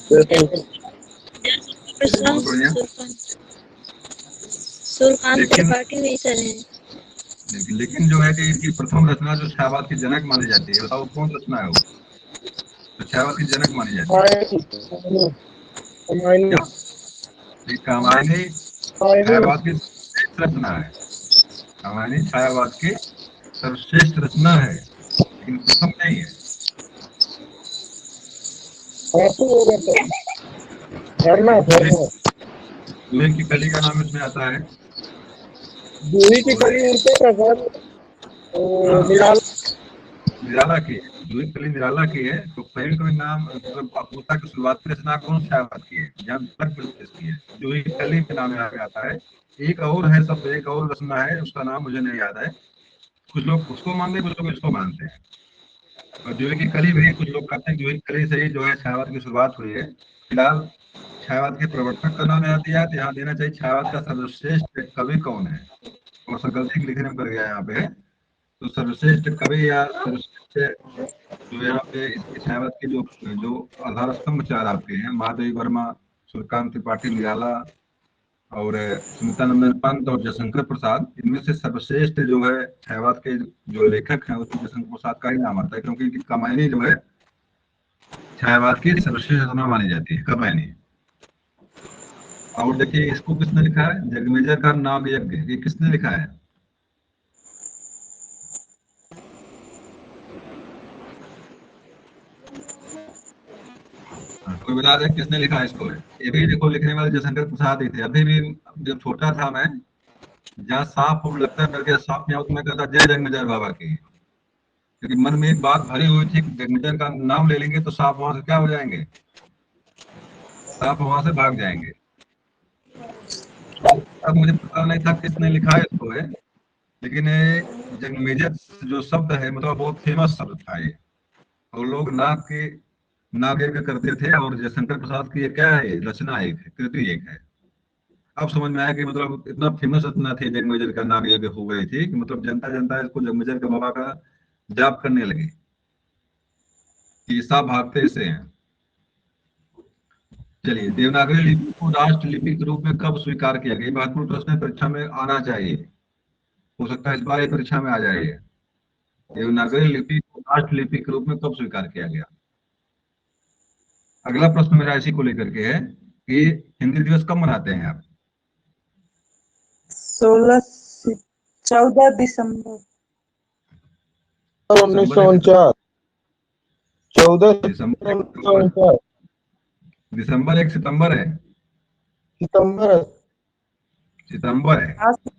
बहुत बढ़िया। सूर्यकांत लेकिन त्रिपाठी भी सर है। लेकिन जो है कि इनकी प्रथम रचना जो छायावाद की जनक मानी जाती है, बताओ कौन रचना है वो तो छायावाद की जनक मानी जाती है? क्या? रामायणी छायावाद की सर्वश्रेष्ठ रचना है। रामायणी छायावाद की सर्वश्रेष्ठ रचना है, लेकिन प्रथम नहीं है। जूही की कली का नाम इसमें आता है। जूही की कली उनके प्रसाद निराला की है, जूही की कली निराला की है। तो पहले कोई नाम मतलब पूछता की शुरुआती रचना कौन छायावाद की है, जहाँ तक की है जूही की कली के नाम यहाँ पे आता है। एक और है सब, एक और रचना है उसका नाम मुझे नहीं याद है, कुछ लोग उसको मानते हैं कुछ लोग इसको मानते हैं। और जूही की कली भी कुछ लोग कहते हैं जूही की कली से ही जो है छायावाद की शुरुआत हुई है। फिलहाल छायावाद के प्रवर्तक का नाम यहाँ दिया है, तो यहाँ देना चाहिए छायावाद का सर्वश्रेष्ठ कवि कौन है। और सा गलती लिखने में पड़ गया यहाँ पे, तो सर्वश्रेष्ठ कवि या सर्वश्रेष्ठ जो यहाँ पे इसके छायावाद के जो जो आधार स्तंभ चार आपके हैं, महादेवी वर्मा, सूर्यकांत त्रिपाठी निराला और सुमिता नंदन पंत और जयशंकर प्रसाद, इनमें से सर्वश्रेष्ठ जो है छायावाद के जो लेखक हैं उसमें जयशंकर प्रसाद का ही नाम आता है, क्योंकि इनकी कमायनी जो है छायावाद की सर्वश्रेष्ठ रचना मानी जाती है, कमायनी। और देखिए इसको किसने लिखा है, जगमेजर का नाम यज्ञ, ये किसने लिखा है? कोई बता दे किसने लिखा है इसको? ये भी देखो लिखने वाले जयशंकर प्रसाद ही थे। अभी भी जब छोटा था मैं, जहाँ सांप लगता है करके सांप नहीं, मैं कहता जय जगमेजर बाबा की, क्योंकि मन में एक बात भरी हुई थी जगमेजर का नाम ले लेंगे तो सांप वहां से क्या हो जाएंगे, सांप वहां से भाग जाएंगे। अब मुझे पता नहीं था किसने लिखा है इसको है, लेकिन जगमेजर जो शब्द है मतलब बहुत फेमस शब्द था ये, और लोग नाग यज्ञ करते थे। और जयशंकर प्रसाद की ये क्या है, रचना एक है, कृति एक है। अब समझ में आया कि मतलब इतना फेमस रचना थी जगमेजर का, नाग यज्ञ हो गई थी कि मतलब जनता जनता इसको जगमेजर के बाबा का जाप करने लगी कि सब भागते से हैं। चलिए, देवनागरी लिपि को राष्ट्र लिपि के रूप में कब स्वीकार किया गया? महत्वपूर्ण प्रश्न परीक्षा में आना चाहिए, हो सकता है इस बार परीक्षा में आ जाए। देवनागरी लिपि को राष्ट्र लिपि के रूप में कब स्वीकार किया गया? अगला प्रश्न मेरा इसी को लेकर के है कि हिंदी दिवस कब मनाते हैं आप? 14 दिसंबर 1949। 14 दिसंबर, दिसंबर 1 सितंबर है, सितंबर सितंबर है,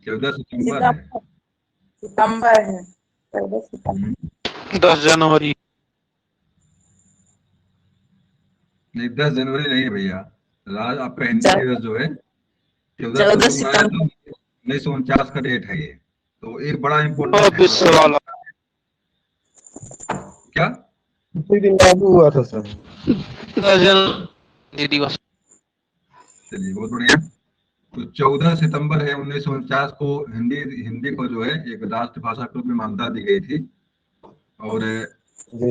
14 सितंबर है। सितंबर है, 14 सितंबर। 10 जनवरी नहीं, 10 जनवरी नहीं है भैया। राज आपका हिंदी दिवस जो है 14 सितंबर 1949 का डेट है ये, तो एक बड़ा इम्पोर्टेंट विश्व वाला क्या उसी दिन लागू हुआ था सर। 10 जनवरी दिवस। चलिए बहुत बढ़िया। तो 14 सितंबर है 1949 को हिंदी को जो है एक राष्ट्रभाषा के रूप में मान्यता दी गई थी। और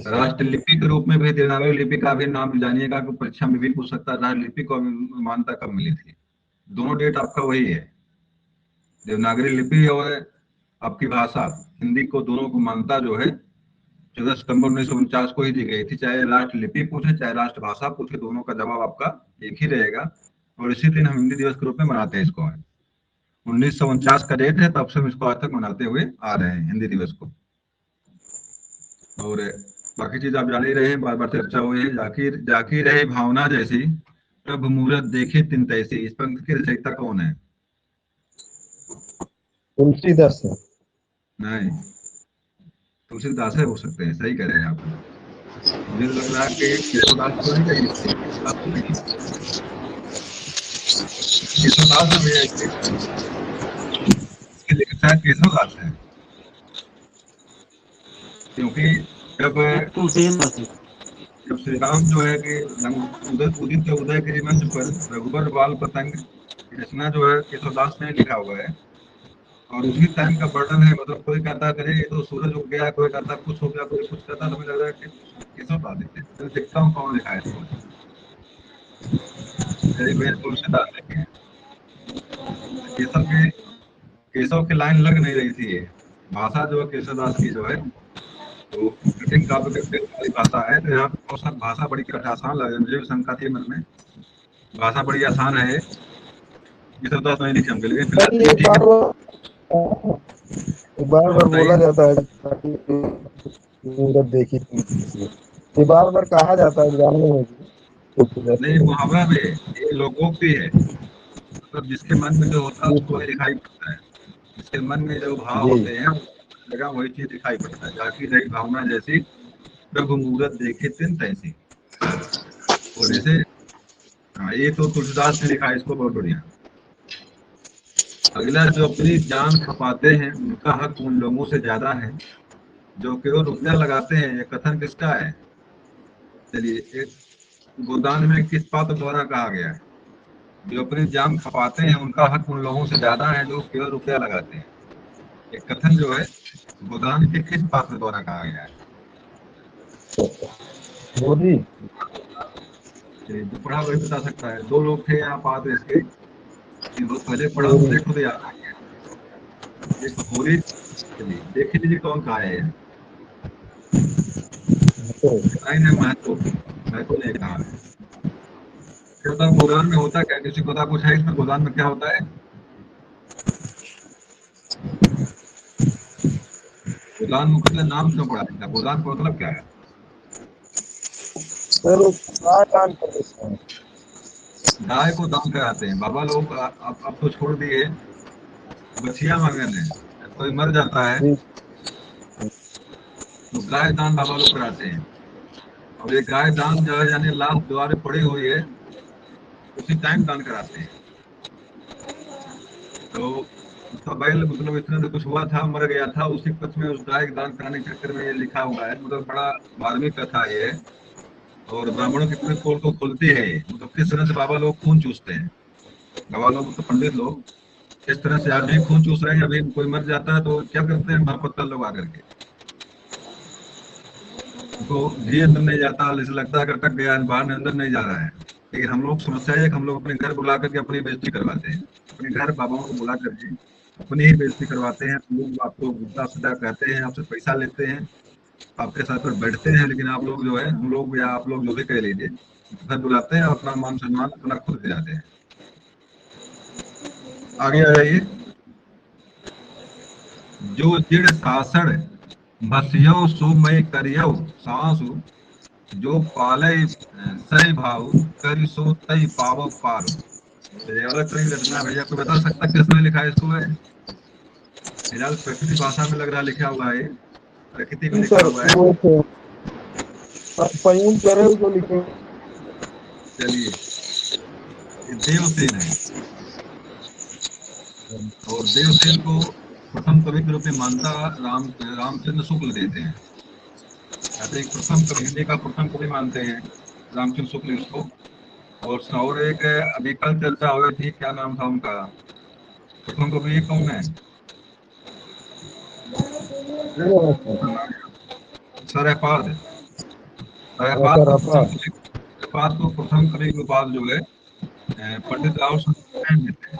राष्ट्रलिपि के रूप में भी देवनागरी लिपि का भी नाम जानिएगा, कि परीक्षा में भी पूछ सकता है राष्ट्रलिपि को मान्यता कब मिली थी। दोनों डेट आपका वही है, देवनागरी लिपि और आपकी भाषा हिंदी को, दोनों को मान्यता जो है 14 सितंबर 1949 को ही दी गई थी। चाहे राष्ट्रलिपि पूछे चाहे राष्ट्रभाषा पूछे, दोनों का जवाब आपका एक ही रहेगा। और इसी दिन हम हिंदी दिवस के रूप में मनाते हैं इसको। 1949 का डेट है, तब से हम इसको आज तक मनाते हुए आ रहे हैं हिंदी दिवस को। और बाकी चीज आप जान ही रहे हैं, बार बार चर्चा हुई है। जाकी रहे भावना जैसी, प्रभु मूरत देखे तिन तैसी, इस पंक्ति की रचयिता कौन है? तुलसीदास। नहीं, तुलसीदास हो सकते हैं, सही कह रहे हैं आप। मुझे लग रहा है कि केशवदास तो नहीं, केशवदास है भैया, इसके लिखता है केशवदास है, क्योंकि जब श्री राम जो है कि उदित उदय के मंच पर रघुबर बाल पतंग रचना जो है केशवदास ने लिखा हुआ है। और उसी टाइम का वर्णन है, मतलब कोई कहता है अरे ये तो सूरज उग गया, कोई कहता है कुछ हो गया, कोई कुछ कहता है, तो मुझे लग रहा है कि केशवदास लिखे। तो देखता हूँ कौन लिखा है इसको। तुलसीदास लिखे हैं। केशव की लाइन लग नहीं रही थी। ये भाषा जो है केशवदास की जो है तो कठिन काव्य वाली भाषा है, तो यहाँ पे भाषा बड़ी आसान लगे, मुझे भी शंका थी मन में। भाषा बड़ी आसान है, केशवदास नहीं लिखे होंगे, लेकिन फिलहाल ठीक है। बार बार बोला जाता है मुहूर्त देखी ये बार बार कहा जाता है एग्जाम में नहीं, मुहावरा में ये लोकोक्ति है, मतलब जिसके मन में जो होता है उसको वही दिखाई पड़ता है, जिसके मन में जो भाव होते हैं जगह वही चीज दिखाई पड़ता है। जाकी रही भावना जैसी, प्रभु मुहूर्त देखे तिन तैसी। और जैसे ये तो तुलसीदास ने लिखा है, इसको बहुत बढ़िया। अगला, जो अपनी जान खपाते हैं उनका हक उन लोगों से ज्यादा है जो केवल रुपया लगाते हैं। ये कथन किसका है? चलिए, एक गोदान में किस पात्र द्वारा कहा गया है? जो अपनी जान खपाते हैं उनका हक उन लोगों से ज्यादा है जो केवल रुपया लगाते हैं। ये कथन जो है गोदान के किस पात्र द्वारा कहा गया है? मोदी जो पढ़ा वही बता सकता है। दो लोग थे यहाँ पात्र इसके, जो पहले पढ़ा मुझे खुद याद आ गया। एक होली, चलिए देख लीजिए कौन कहा है। नहीं, महतो ने कहा है। तो गोदान में होता क्या, किसी को पता कुछ है इसमें गोदान में क्या होता है? गोदान मुख का नाम क्यों पड़ा था? गोदान का मतलब क्या है? गाय को दान कराते हैं बाबा लोग। अब तो छोड़ दिए, बछिया मांगने हैं। कोई मर जाता है तो गाय दान बाबा लोग कराते हैं। और ये गाय दान जो है, यानी लाश द्वारे पड़ी हुई है, उसी टाइम दान कराते हैं। तो उसका बैल, मतलब इतना तो कुछ हुआ था, मर गया था, उसी पक्ष में उस गाय दान कराने के चक्कर में ये लिखा हुआ है। मतलब बड़ा धार्मिक कथा ये है, और ब्राह्मणों की पूरी पोल को खोलती है। मतलब किस तरह से बाबा लोग खून चूसते हैं। बाबा लोग तो पंडित लोग इस तरह से आज भी खून चूस रहे हैं। अभी कोई मर जाता है तो क्या करते हैं महापत्तल लोग आकर के, तो घी अंदर नहीं जाता, जैसे लगता है अटक गया, बाहर अंदर नहीं जा रहा है। लेकिन हम लोग समस्या है कि हम लोग अपने घर बुला करके अपनी बेइज्जती करवाते हैं। अपने घर बाबाओं को बुला करके अपनी ही बेइज्जती करवाते हैं। लोग आपको गुद्दा सुद्दा कहते हैं, आपसे पैसा लेते हैं, आपके साथ पर बैठते हैं, लेकिन आप लोग जो है, हम लोग या आप लोग जो भी कह लीजिए, घर बुलाते हैं, अपना मान सम्मान अपना खुद दे जाते हैं। आगे आ जाइए। जो जिड़ सासड़ भसियो सुमय करियो सासु, जो पाले सही भाव करि सो तई पावो पारो। अलग तरह की रचना भैया, कोई बता सकता किसने लिखा है इसको? है फिलहाल प्रकृति भाषा में लग रहा लिखा हुआ है, प्रकृति में लिखा हुआ है। को लिखे। चलिए, देवसेन है, और देवसेन को प्रथम कवि के रूप में मानता रामचंद्र शुक्ल देते हैं। एक प्रथम कवि, हिंदी का प्रथम कवि मानते हैं रामचंद्र शुक्ल इसको। और एक अभी कल चर्चा हो रही थी, क्या नाम था उनका? प्रथम कवि कौन है? सरहपाद। सरहपाद को प्रथम कवि के उपाधि जो है पंडित राव देते हैं।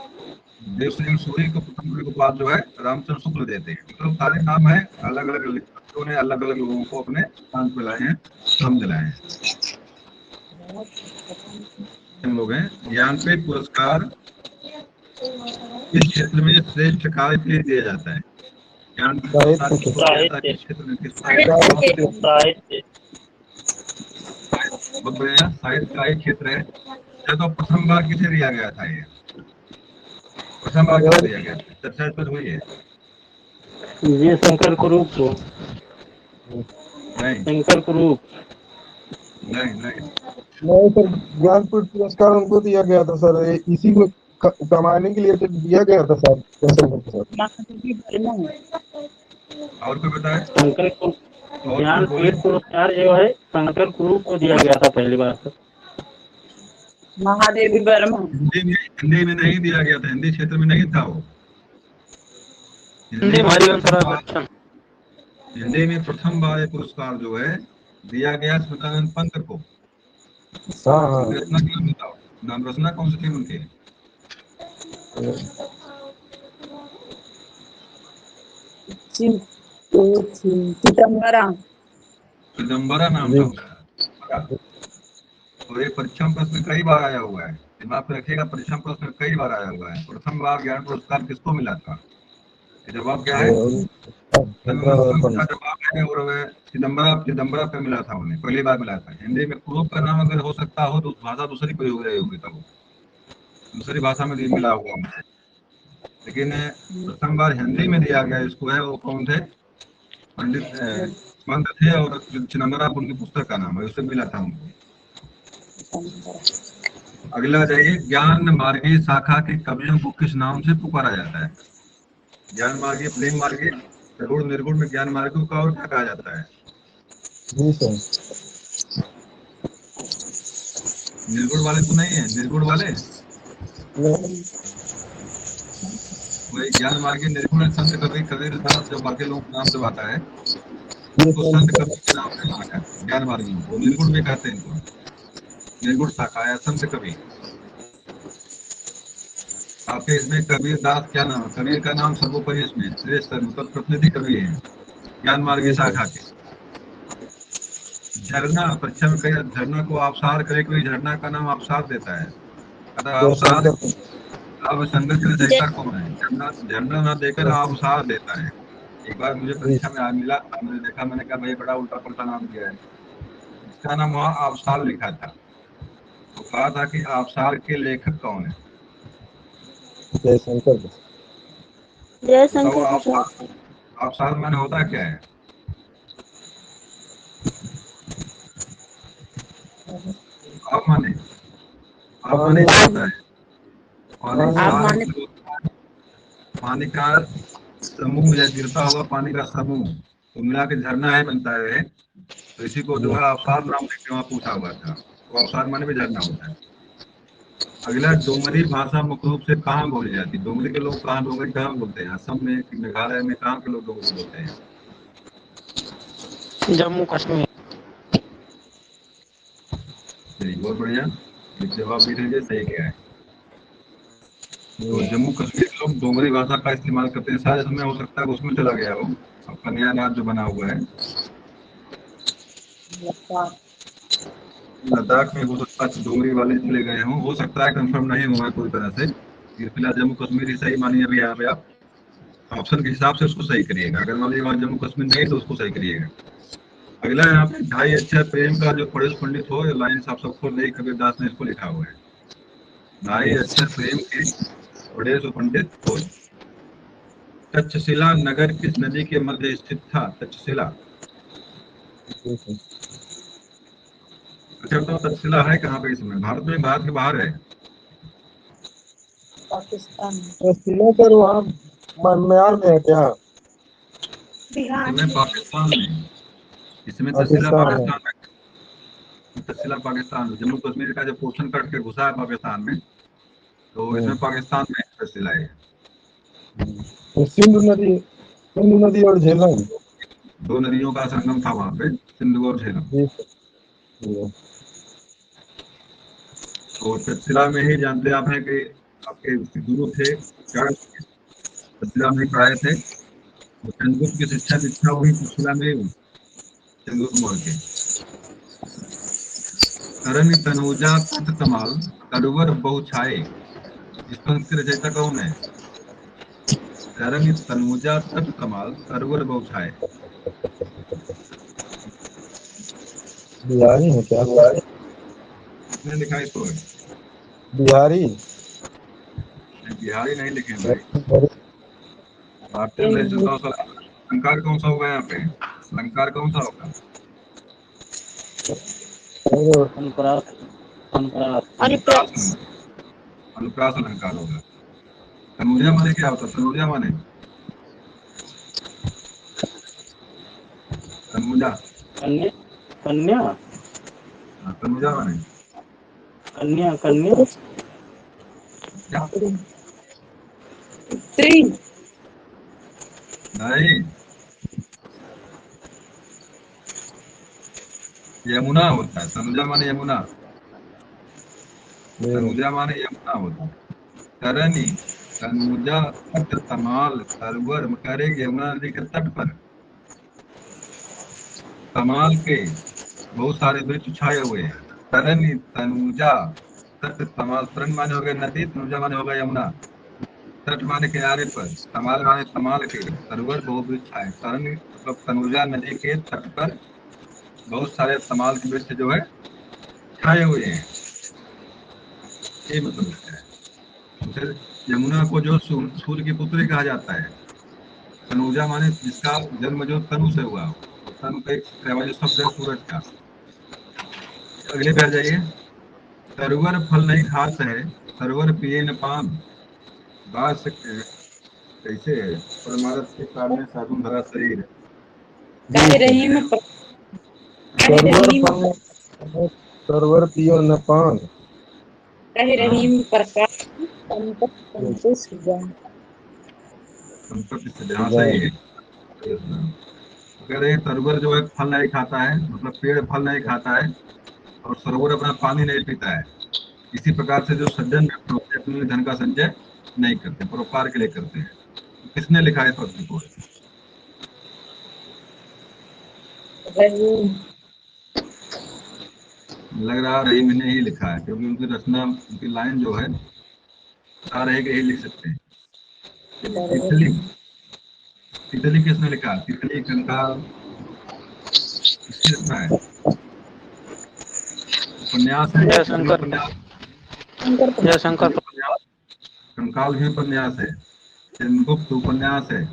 देवसेन सूरी को प्रथम कवि के उपाधि जो है रामचंद्र शुक्ल देते हैं। मतलब सारे नाम है, अलग अलग लिखकों ने अलग अलग लोगों को अपने स्थान पे लाए हैं, हम दिलाए हैं। लोग हैं। ज्ञानपीठ पुरस्कार इस क्षेत्र में श्रेष्ठ कार्य के लिए दिया जाता है। ज्ञान साहित्य का एक क्षेत्र है। तो प्रथम बार किसे दिया गया था? ये प्रथम बार किसे दिया गया था? चर्चा इस पर हुई है। ये शंकर कुरूप को, नहीं, शंकर कुरूप नहीं नहीं, नहीं सर, ज्ञानपीठ पुरस्कार उनको दिया गया था सर, इसी को कमाने के लिए तो दिया गया था सर, जयशंकर प्रसाद। महादेवी वर्मा। और कोई बताए? शंकर को और कोई बोले? ज्ञानपीठ पुरस्कार जो है शंकर गुरु को दिया गया था पहली बार सर। महादेवी वर्मा। हिंदी में नहीं दिया गया था, हिंदी क्षेत्र में नहीं था वो। हिंदी में हरिवंश राय बच्चन। हिंदी में प्रथम बार ये पुरस्कार जो है दिया गया स्मृतानंद पंत को। हाँ हाँ। उनकी रचना क्या बताओ, नाम रचना कौन सी थी उनकी? चिदम्बरा। चिदम्बरा नाम था उनका। और ये परीक्षा में प्रश्न कई बार आया हुआ है, दिमाग में रखिएगा, परीक्षा में प्रश्न कई बार आया हुआ है। प्रथम बार ज्ञान पुरस्कार किसको मिला था? जवाब क्या है? जवाब है और चिदम्बरा पे मिला था उन्हें, पहली बार मिला था। हिंदी में कुरूप का नाम अगर हो सकता हो तो भाषा दूसरी कोई हो रही होगी, तब दूसरी भाषा में मिला होगा उन्हें। लेकिन प्रथम बार हिंदी में दिया गया इसको है, वो कौन थे? पंडित पंत थे, और चिदम्बरा उनकी पुस्तक का नाम है, उससे मिला था उनको। अगला जाइए, ज्ञान मार्गी शाखा के कवियों को किस नाम से पुकारा जाता है? ज्ञान मार्गी, प्रेम मार्गी, सगुण निर्गुण में ज्ञान मार्गी का और क्या कहा जाता है? जी सर। निर्गुण वाले तो नहीं है, निर्गुण वाले वही ज्ञान मार्गी। निर्गुण संत कवि कबीर दास, जो बाकी लोगों के नाम से आता है उसको संत कवि के नाम से माना है। ज्ञान मार्गी को निर्गुण भी कहते हैं, इनको निर्गुण शाखा है संत कवि। आपके इसमें कबीर दास क्या नाम है? कबीर का नाम सर्वोपरि इसमें श्रेष्ठ मतलब प्रतिनिधि कवि है ज्ञान मार्गी शाखा के। झरना, परीक्षा में कई झरना को आबसार करे, कोई झरना का नाम आबसार देता है। अतः आबसार, अब संगत के रचयिता कौन है? झरना झरना ना देकर आबसार देता है। एक बार मुझे परीक्षा में मिला था, मैंने देखा, मैंने कहा भाई बड़ा उल्टा पलटा नाम दिया है। इसका नाम वहाँ आबसार लिखा था। तो कहा था कि आबसार के लेखक कौन है? जयशंकर। बताओ आबसार, आबसार माने होता क्या है? आप माने, आप माने क्या होता है? पानी का समूह या गिरता हुआ पानी का समूह, तो मिला के झरना है बनता है। तो इसी को जो है आबसार नाम देके वहाँ पूछा हुआ था। तो आबसार माने भी झरना होता है। अगला, डोमरी भाषा मुख्य रूप से कहाँ बोली जाती है? डोमरी के लोग कहाँ डोमरी कहाँ बोलते हैं? असम में, मेघालय में, कहाँ के लोग डोमरी बोलते हैं? जम्मू कश्मीर। चलिए बहुत बढ़िया, जवाब भी दीजिए सही क्या है। तो जम्मू कश्मीर के लोग डोगरी भाषा का इस्तेमाल करते हैं। शायद इसमें हो सकता है उसमें चला गया हो, आपका नया राज्य जो बना हुआ है लद्दाख में, हो सकता है डोगरी वाले चले गए हों, हो सकता है, कंफर्म नहीं हुआ है पूरी तरह से। फिलहाल जम्मू कश्मीर ही सही मानिए। अभी यहाँ पे आप ऑप्शन के हिसाब से उसको सही करिएगा। अगर मान लीजिए वहाँ जम्मू कश्मीर नहीं तो उसको सही करिएगा। अगला यहाँ पे, ढाई अक्षर प्रेम का जो पड़ोस पंडित हो, लाइन आप सबको नहीं, कबीरदास ने इसको लिखा हुआ है। ढाई अक्षर प्रेम के पड़ोस पंडित हो। तक्षशिला नगर किस नदी के मध्य स्थित था? तक्षशिला, अच्छा बताओ तक्षशिला है कहाँ पे? इसमें भारत में, भारत के बाहर है? पाकिस्तान। सिला सर वहाँ म्यांमार में है क्या? इसमें पाकिस्तान में, इसमें तक्षशिला पाकिस्तान में। पाकिस्तान में, तक्षशिला पाकिस्तान में। जम्मू कश्मीर का जब पोर्शन कट के घुसा है पाकिस्तान में, तो इसमें पाकिस्तान में तक्षशिला है। तो सिंधु नदी और झेलम। दो नदियों का संगम था वहां पे, सिंधु और झेलम। जी सर। तो तक्षशिला में ही जानते आप हैं कि आपके गुरु थे क्या, तक्षशिला में ही पढ़ाए थे। तो चंद्रगुप्त की शिक्षा दीक्षा हुई तक्षशिला में ही हुई, चंद्रगुप्त मौर्य के। करन तनुजा तट कमाल तरुवर बहु छाए, इस पंक्ति के रचयिता कौन है? करन तनुजा तट कमाल तरुवर बहु छाए। बिहारी है क्या? किसने लिखा इसको? बिहारी। बिहारी नहीं लिखे भाई, भारतीय रचयिता। अलंकार कौन सा होगा यहाँ पे? अलंकार कौन सा होगा? और अनुप्रास अनुप्रास अनुप्रास अनुप्रास अलंकार होगा। तनुजा माने क्या होता है? तनुजा माने तनुजा, कन्या कन्या तनुजा माने कन्या कन्या क्या? स्त्री नहीं, यमुना होता है। तनुजा माने यमुना, तनुजा माने यमुना होता है। तरनी, तनुजा, तट, तमाल, तरवर, करेंगे यमुना नदी के तट पर तमाल के बहुत सारे वृक्ष छाए हुए हैं। तरनी, तनुजा, तट, तमाल। तरन माने हो गए नदी, तनुजा माने होगा यमुना, तट माने किनारे पर, तमाल माने तमाल के, तरवर बहुत वृक्ष छाए। तरन मतलब तनुजा नदी के तट पर बहुत सारे तमाल के वृक्ष जो है छाए हुए हैं, ये मतलब इसका है। फिर यमुना को जो सूर्य की पुत्री कहा जाता है। तनुजा माने जिसका जन्म जो तनु से हुआ हो, और तनु का एक त्रैवादी शब्द है सूरज का। अगले पे आ जाइए। तरवर फल नहीं खात है, तरवर पिए न पान, बास कैसे है? परमारथ के कारण साधु धरा शरीर। कह रहीम कह सर्वर रहीम पान सर्वर पियो न पान। कह रहीम प्रकाश संपत संतुष्ट जान। संपत्ति से जहाँ सही है। कह रहे हैं तरवर जो है फल नहीं खाता है, मतलब पेड़ फल नहीं खाता है, और सरोवर अपना पानी नहीं पीता है। इसी प्रकार से जो सज्जन व्यक्ति होते हैं अपने लिए धन का संचय नहीं करते, परोपकार के लिए करते हैं। तो किसने लिखा है पद्य को? रहीम लग रहा रहीम ने ही लिखा है, क्योंकि उनकी रचना, उनकी लाइन जो है बता रहे कि यही लिख सकते हैं। तितली, तितली किसने लिखा? तितली, कंकाल, किसकी रचना है? उपन्यास है, ये भी जयशंकर उपन्यास, जयशंकर उपन्यास, कंकाल भी उपन्यास है, चंद्रगुप्त उपन्यास है,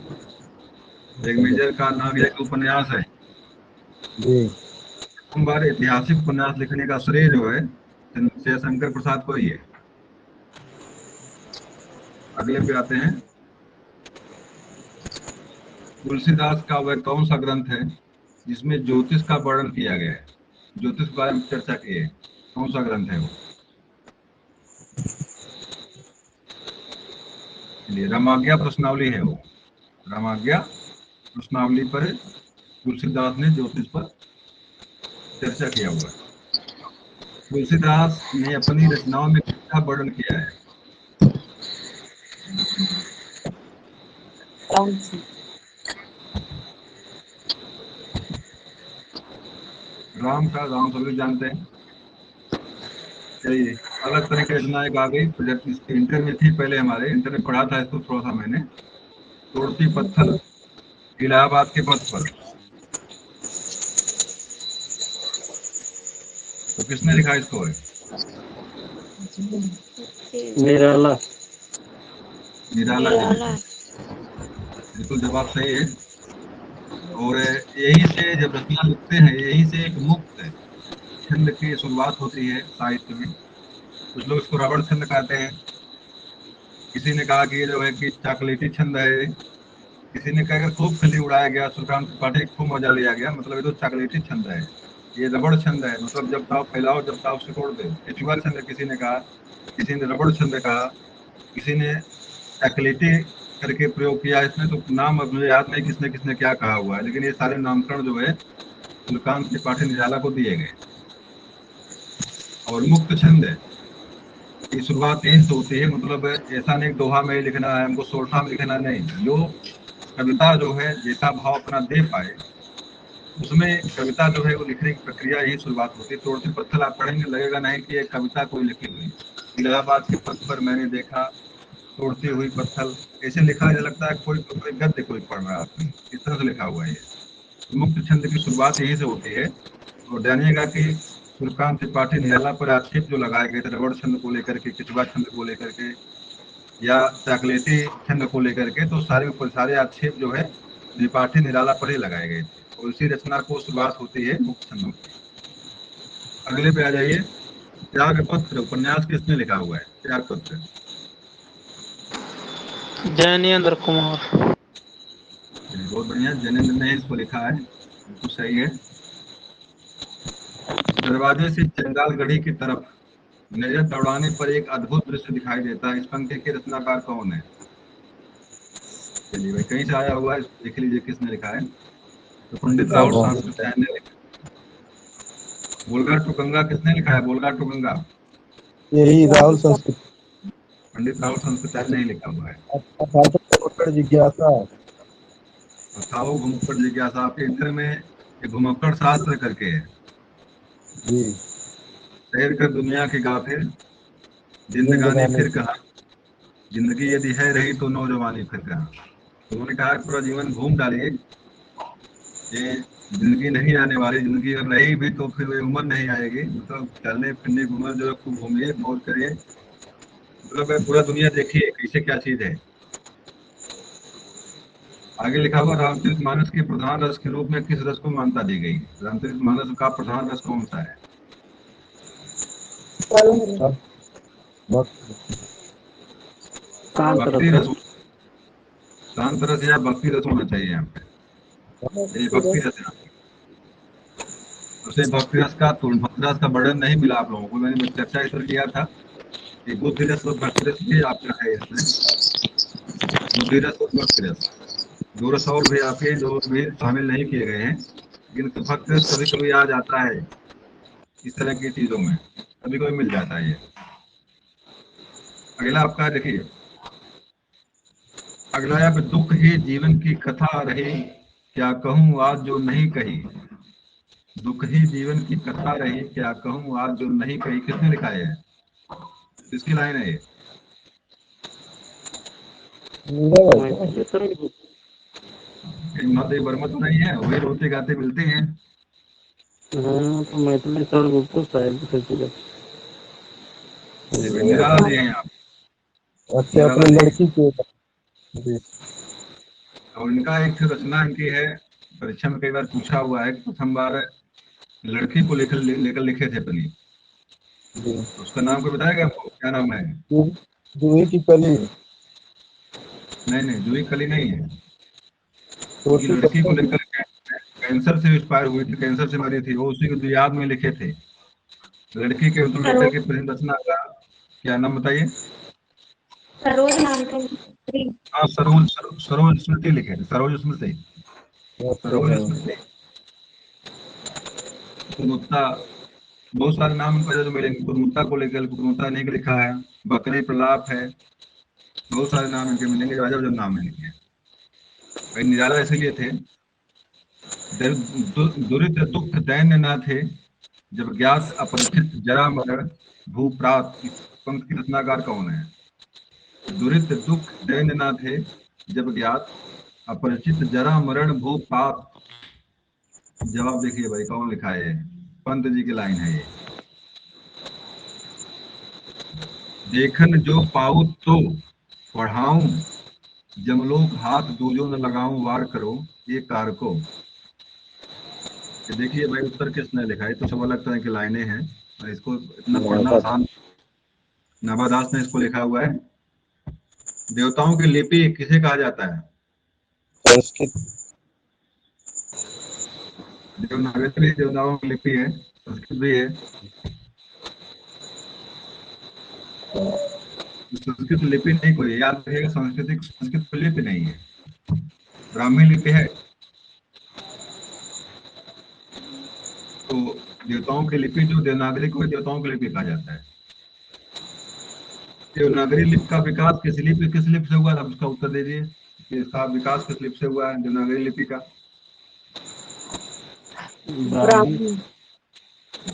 जगमेजर का नाग एक उपन्यास है। जी हम बार ऐतिहासिक उपन्यास लिखने का श्रेय जो है जयशंकर प्रसाद को ही है। अगले पे आते हैं। तुलसीदास का वह कौन सा ग्रंथ है जिसमें ज्योतिष का वर्णन किया गया है? ज्योतिष के बारे में चर्चा की है, कौन सा ग्रंथ है वो? चलिए, रामाज्ञा प्रश्नावली है वो। रामाज्ञा प्रश्नावली पर तुलसीदास ने ज्योतिष पर चर्चा किया हुआ है। तुलसीदास ने अपनी रचनाओं में किसका वर्णन किया है? कौन सी राम का, राम सभी जानते हैं। चलिए, अलग तरह की रचना एक आ गई, तो जब इसके इंटर में थी, पहले हमारे इंटर में पढ़ा था इसको थोड़ा सा मैंने। तोड़ती पत्थर, इलाहाबाद के पथ पर, तो किसने लिखा इसको है? निराला निराला जी ने। बिल्कुल जवाब सही है। और यही से जब रचना लिखते हैं, यही से एक मुक्त छंद की शुरुआत होती है साहित्य में। कुछ लोग इसको रबड़ छंद कहते हैं। किसी ने कहा कि ये जो है कि चॉकलेटी छंद है, किसी ने कहकर खूब खिल्ली उड़ाया गया, सुल्तान त्रिपाठी खूब मजा लिया गया, मतलब ये तो चॉकलेटी छंद है, ये रबड़ छंद है, मतलब जब ताव फैलाओ जब ताव सिकोड़ दे। केचुआ छंद किसी ने कहा, किसी ने रबड़ छंद कहा, किसी ने चॉकलेटी करके प्रयोग किया। इसमें तो नाम अब मुझे याद नहीं किसने किसने क्या कहा हुआ है, लेकिन ये सारे नामकरण जो है सुल्तान त्रिपाठी निराला को दिए गए। और मुक्त छंद है, की शुरुआत यहीं से होती है, मतलब ऐसा नहीं दोहा में ही लिखना है हमको, सोरठा में लिखना नहीं। जो कविता जो है जैसा भाव अपना दे पाए, उसमें कविता जो है वो लिखने की प्रक्रिया यही शुरुआत होती है। तोड़ती पत्थर आप पढ़ेंगे, लगेगा नहीं कि एक कविता कोई लिखी हुई। इलाहाबाद के पथ पर मैंने देखा तोड़ती हुई पत्थर, ऐसे लिखा है, लगता है कोई गद्य कोई पढ़ रहा है, इस तरह से लिखा हुआ है। मुक्त छंद की शुरुआत यहीं से होती है। और जानिएगा कि सुल्तान त्रिपाठी निराला पर आक्षेप जो लगाए गए थे रबड़ छंद को लेकर के, किचवा छंद को लेकर के, या चॉकलेटी छंद को लेकर के, तो सारे आक्षेप जो है त्रिपाठी निराला पर ही लगाए गए थे। और इसी रचना को शुरुआत होती है मुक्त छंदों की। अगले पे आ जाइए। त्याग पत्र उपन्यास किसने लिखा हुआ है? त्याग पत्र। जैनेन्द्र कुमार। चलिए, बहुत बढ़िया, जैनेन्द्र ने इसको लिखा है, बिल्कुल सही है। दरवाजे से चंडालगढ़ी की तरफ नजर दौड़ाने पर एक अद्भुत दृश्य दिखाई देता है। इस पंक्ति के रचनाकार कौन है? चलिए भाई, कहीं से आया हुआ है, देख लीजिए किसने लिखा है। तो पंडित राउत सांस्कृत्यायन ने लिखा। बोलगा टू गंगा किसने लिखा है? बोलगा टू गंगा यही राहुल संस्कृत। पंडित राउत सांस्कृत्यायन ने ही लिखा हुआ है। अठारह जिज्ञासा। अथाओ घुमक्कड़ जिज्ञासा, आपके इंटर में एक घुमक्कड़ शास्त्र करके है। जी। तैर कर दुनिया की गाफिर, जिंदगानी जिंदगानी। फिर कहाँ, जिंदगी यदि है रही तो नौजवानी फिर कहाँ। तो उन्होंने कहा पूरा जीवन घूम डालिए, ये जिंदगी नहीं आने वाली, जिंदगी अगर रही भी तो फिर वो उम्र नहीं आएगी। मतलब चलने फिरने की उम्र जो है, खूब घूमिए, मौज करिए, मतलब पूरा दुनिया देखिए कैसे क्या चीज है। आगे लिखा हुआ, रामचरितमानस के प्रधान रस के रूप में किस रस को मान्यता दी गई? रामचरितमानस का प्रधान रस कौन सा है? शांत भक्ति रस। रस, शांत रस या भक्ति रस होना चाहिए यहाँ पे। ये भक्ति रस है। उसे भक्ति रस का, भक्ति रस का वर्णन नहीं मिला आप लोगों को, मैंने चर्चा इस पर किया था कि बुद्धि रस और भक्ति रस भी आपका है इसमें। बुद्धि रस और भक्ति रस, दो रस और भी आपके जो भी शामिल नहीं किए गए हैं, लेकिन भक्ति रस कभी कभी आ जाता है इस तरह की चीजों में, कभी कभी मिल जाता है ये। अगला आपका देखिए, अगला है, अब दुख ही जीवन की कथा रही, क्या कहूँ आज जो नहीं कही। दुख ही जीवन की कथा रही, क्या कहूँ आज जो नहीं कही, किसने लिखा है? किसकी लाइन है ये? महादेव वर्मा तो नहीं है, वही रोते गाते मिलते हैं। तो मैथिली सर गुप्त साहिब सचिव। निराला जी हैं आप, अच्छा, निराला अपनी जी। लड़की के। जी। और इनका एक रचना इनकी है, परीक्षा में कई बार पूछा हुआ है कि प्रथम बार लड़की को लेकर लेकर लिखे थे अपनी। जी। उसका नाम कोई बताएगा आपको, क्या नाम है? जूही की कली। नहीं नहीं, जूही कली नहीं है। उनकी छोटी लड़की को लेकर कैंसर से इंस्पायर हुई थी, कैंसर से मरी थी वो, उसी को याद में लिखे थे। लड़की के मतलब लेकर के प्रेम रचना का क्या नाम बताइए? सरोज नाम का स्त्री। हाँ, सरोज, सरोज स्मृति लिखे थे, सरोज स्मृति, सरोज स्मृति। कुमुत्ता, बहुत सारे नाम इनको जो मिलेंगे, कुमुत्ता को लेकर, कुमुत्ता ने लिखा है, बकरी प्रलाप है, बहुत सारे नाम इनके मिलेंगे, राजा जो नाम है इनके। भाई निराला इसीलिए थे, दुरित दुख दैन्य ना थे, जब ज्ञात अपरिचित जरा मरण भूप्रात। इस पंक्ति की रचनाकार कौन है? दुरित दुख दैन्य ना थे, जब ज्ञात अपरिचित जरा मरण भूपात। जवाब देखिए भाई, कौन लिखा है? पंत जी की लाइन है ये। देखन जो पाऊँ तो पढ़ाऊं, जमलोक हाथ दूजों न लगाऊं, वार करो ये कार को। ये देखिए भाई, उत्तर किसने लिखा है? तो सब अलग तरह की लाइनें हैं, और इसको इतना पढ़ना आसान। नवादास ने इसको लिखा हुआ है। देवताओं की लिपि किसे कहा जाता है? संस्कृत। देवनागरी देवताओं की लिपि है, संस्कृत भी है। संस्कृत लिपि नहीं, कोई याद रखिएगा, संस्कृत लिपि नहीं है, ब्राह्मी लिपि है। तो देवताओं की लिपि जो देवनागरी को देवताओं की लिपि कहा जाता है। देवनागरी लिपि का विकास किस लिपि से हुआ था? उसका उत्तर दीजिए कि इसका विकास किस लिपि से हुआ है, देवनागरी लिपि का? ब्राह्मण।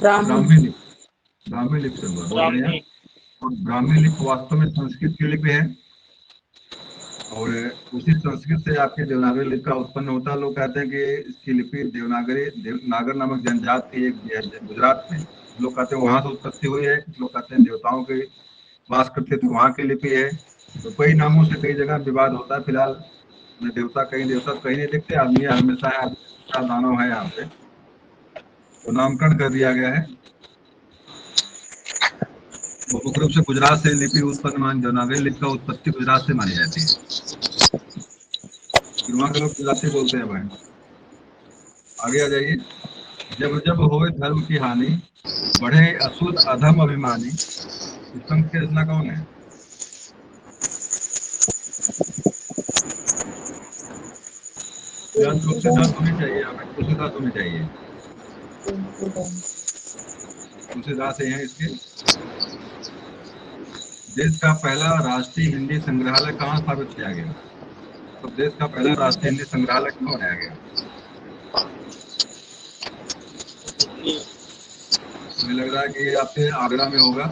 ब्राह्मण। ब्राह्मी लिपि, ब्राह्मी लिपि से हुआ, बहुत बढ़िया। ब्राह्मी। और ब्राह्मी लिपि वास्तव में संस्कृत की लिपि है, और उसी संस्कृत से आपके देवनागरी लिपि का उत्पन्न होता है। लोग कहते हैं कि इसकी लिपि नागर नामक जनजाति थी एक गुजरात में, लोग कहते हैं वहां से उत्पत्ति हुई है, कुछ लोग कहते हैं देवताओं के वास करते थे वहां की लिपि है। तो कई नामों से कई जगह विवाद होता है। फिलहाल देवता कहीं नहीं दिखते, आदमी हमेशा है, दानव है यहाँ पे, तो नामकरण कर दिया गया है। वो मुख्य रूप से गुजरात से लिपि उत्पन्न मान देवनागरी लिपि का उत्पत्ति गुजरात से मानी जाती है। वहाँ के लोग गुजराती बोलते हैं भाई। आगे आ जाइए। जब जब होए धर्म की हानि, बढ़े असुर अधम अभिमानी। इस पंक्ति की रचना कौन है? तुलसीदास होनी चाहिए, हमें तुलसीदास होनी चाहिए। तुलसीदास हैं इसके। देश का पहला राष्ट्रीय हिंदी संग्रहालय कहाँ स्थापित किया गया? तो देश का पहला राष्ट्रीय हिंदी संग्रहालय कहाँ बनाया गया? मुझे लग रहा है कि ये आपके आगरा में होगा।